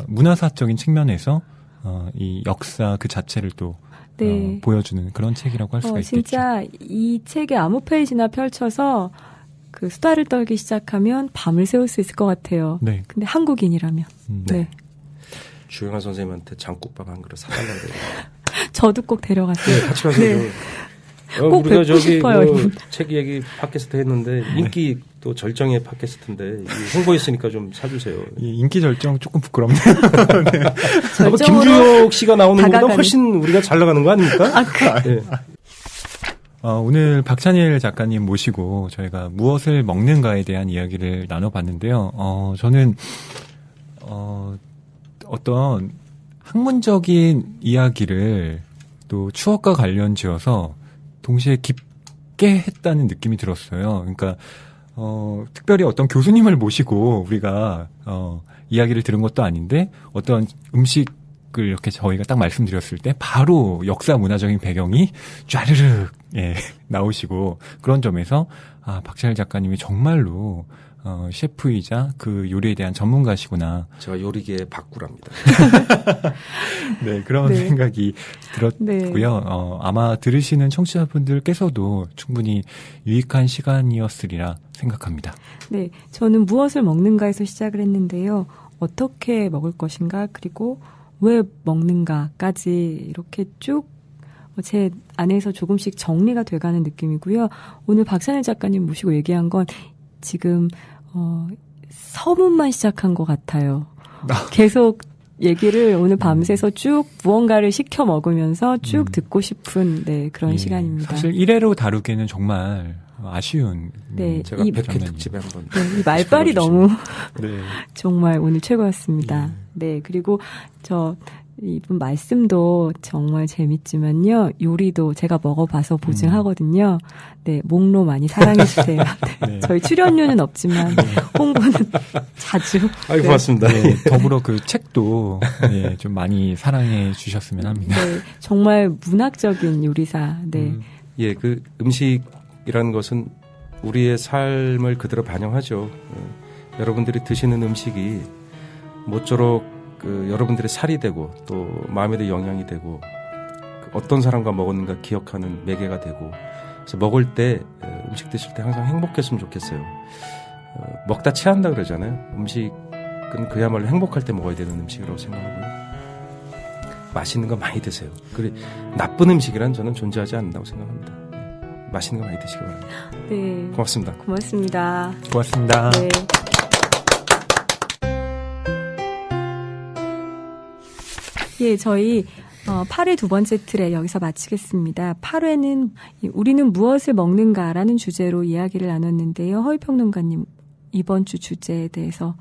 문화사적인 측면에서 이 역사 그 자체를 또 네. 보여주는 그런 책이라고 할 수가 있겠죠. 진짜 이 책의 아무 페이지나 펼쳐서 그 수다를 떨기 시작하면 밤을 새울 수 있을 것 같아요. 네. 근데 한국인이라면. 네. 주영아 선생님한테 장국밥 한 그릇 사달라고 그래요. 저도 꼭 데려가세요. 네, 같이 가세요. 네. 꼭 꼭 우리가 뵙고 저기 싶어요. 책 얘기 팟캐스트 했는데 인기 또 절정의 팟캐스트인데 홍보했으니까 좀 사주세요. 이 인기 절정 조금 부끄럽네요. 아마 김주혁 씨가 나오는 것보다 훨씬 우리가 잘 나가는 거 아닙니까? 네. 오늘 박찬일 작가님 모시고 저희가 무엇을 먹는가에 대한 이야기를 나눠봤는데요. 저는 어떤 학문적인 이야기를 또 추억과 관련 지어서 동시에 깊게 했다는 느낌이 들었어요. 그러니까 특별히 어떤 교수님을 모시고 우리가 이야기를 들은 것도 아닌데 어떤 음식을 이렇게 저희가 딱 말씀드렸을 때 바로 역사 문화적인 배경이 쫘르륵 나오시고 그런 점에서 박찬일 작가님이 정말로 셰프이자 그 요리에 대한 전문가시구나. 제가 요리계의 박구랍니다. 네, 그런 생각이 들었고요. 아마 들으시는 청취자분들께서도 충분히 유익한 시간이었으리라 생각합니다. 네, 저는 무엇을 먹는가에서 시작을 했는데요. 어떻게 먹을 것인가, 그리고 왜 먹는가까지 이렇게 쭉 제 안에서 조금씩 정리가 돼가는 느낌이고요. 오늘 박찬일 작가님 모시고 얘기한 건 지금 서문만 시작한 것 같아요. 계속 얘기를 오늘 밤새서 쭉 무언가를 시켜 먹으면서 쭉 듣고 싶은 그런 시간입니다. 사실 1회로 다루기에는 정말 아쉬운. 제가 100회 특집에 한번. 이 말빨이 너무 네. 정말 오늘 최고였습니다. 네, 그리고 이분 말씀도 정말 재밌지만요. 요리도 제가 먹어봐서 보증하거든요. 네, 목로 많이 사랑해주세요. 네, 네. 저희 출연료는 없지만 홍보는 자주. 아이, 네. 고맙습니다. 네, 더불어 그 책도 네, 좀 많이 사랑해 주셨으면 합니다. 네, 정말 문학적인 요리사. 네. 예, 그 음식이라는 것은 우리의 삶을 그대로 반영하죠. 여러분들이 드시는 음식이 모쪼록 여러분들의 살이 되고 또 마음에도 영향이 되고 어떤 사람과 먹었는가 기억하는 매개가 되고 그래서 먹을 때 음식 드실 때 항상 행복했으면 좋겠어요. 먹다 체한다 그러잖아요. 음식은 그야말로 행복할 때 먹어야 되는 음식이라고 생각하고요. 맛있는 거 많이 드세요. 그리고 나쁜 음식이란 저는 존재하지 않는다고 생각합니다. 맛있는 거 많이 드시기 바랍니다. 네. 고맙습니다. 고맙습니다. 고맙습니다. 네. 예, 저희 8회 두 번째 틀에 여기서 마치겠습니다. 8회는 우리는 무엇을 먹는가라는 주제로 이야기를 나눴는데요. 허위평론가님, 이번 주 주제에 대해서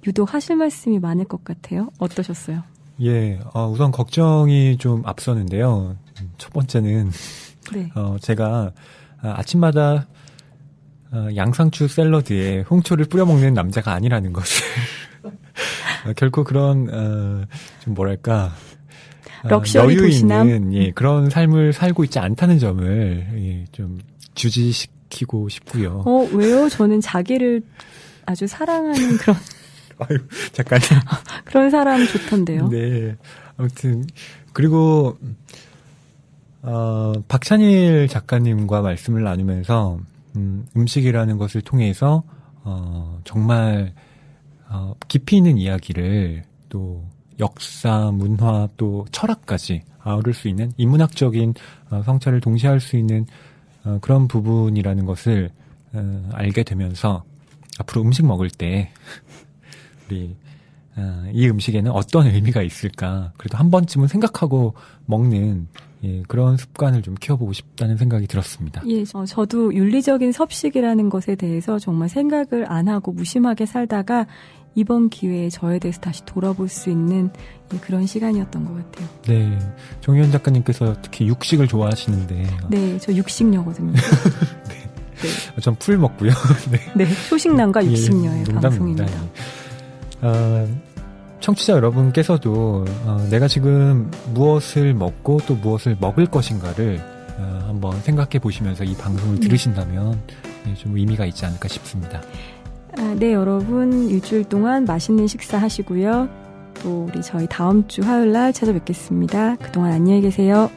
유독 하실 말씀이 많을 것 같아요. 어떠셨어요? 예, 우선 걱정이 좀 앞서는데요. 첫 번째는 네. 제가 아침마다 양상추 샐러드에 홍초를 뿌려 먹는 남자가 아니라는 것을 결코 그런 좀 뭐랄까 럭셔리 여유 도시남? 있는 예, 그런 삶을 살고 있지 않다는 점을 예, 좀 주지시키고 싶고요. 왜요? 저는 자기를 아주 사랑하는 그런 아유, 작가님. 그런 사람 좋던데요. 네. 아무튼 그리고 박찬일 작가님과 말씀을 나누면서 음식이라는 것을 통해서 정말 깊이 있는 이야기를 또 역사, 문화, 또 철학까지 아우를 수 있는 인문학적인 성찰을 동시에 할 수 있는 그런 부분이라는 것을 알게 되면서 앞으로 음식 먹을 때 우리 이 음식에는 어떤 의미가 있을까 그래도 한 번쯤은 생각하고 먹는 예, 그런 습관을 좀 키워보고 싶다는 생각이 들었습니다. 예, 저도 윤리적인 섭식이라는 것에 대해서 정말 생각을 안 하고 무심하게 살다가 이번 기회에 저에 대해서 다시 돌아볼 수 있는 그런 시간이었던 것 같아요. 네, 정유현 작가님께서 특히 육식을 좋아하시는데 네, 저 육식녀거든요. 네. 네. 전 풀 먹고요. 네, 초식남과 육식녀의 예, 방송입니다. 청취자 여러분께서도 내가 지금 무엇을 먹고 또 무엇을 먹을 것인가를 한번 생각해 보시면서 이 방송을 들으신다면 좀 의미가 있지 않을까 싶습니다. 네, 여러분 일주일 동안 맛있는 식사 하시고요. 또 우리 저희 다음 주 화요일 날 찾아뵙겠습니다. 그동안 안녕히 계세요.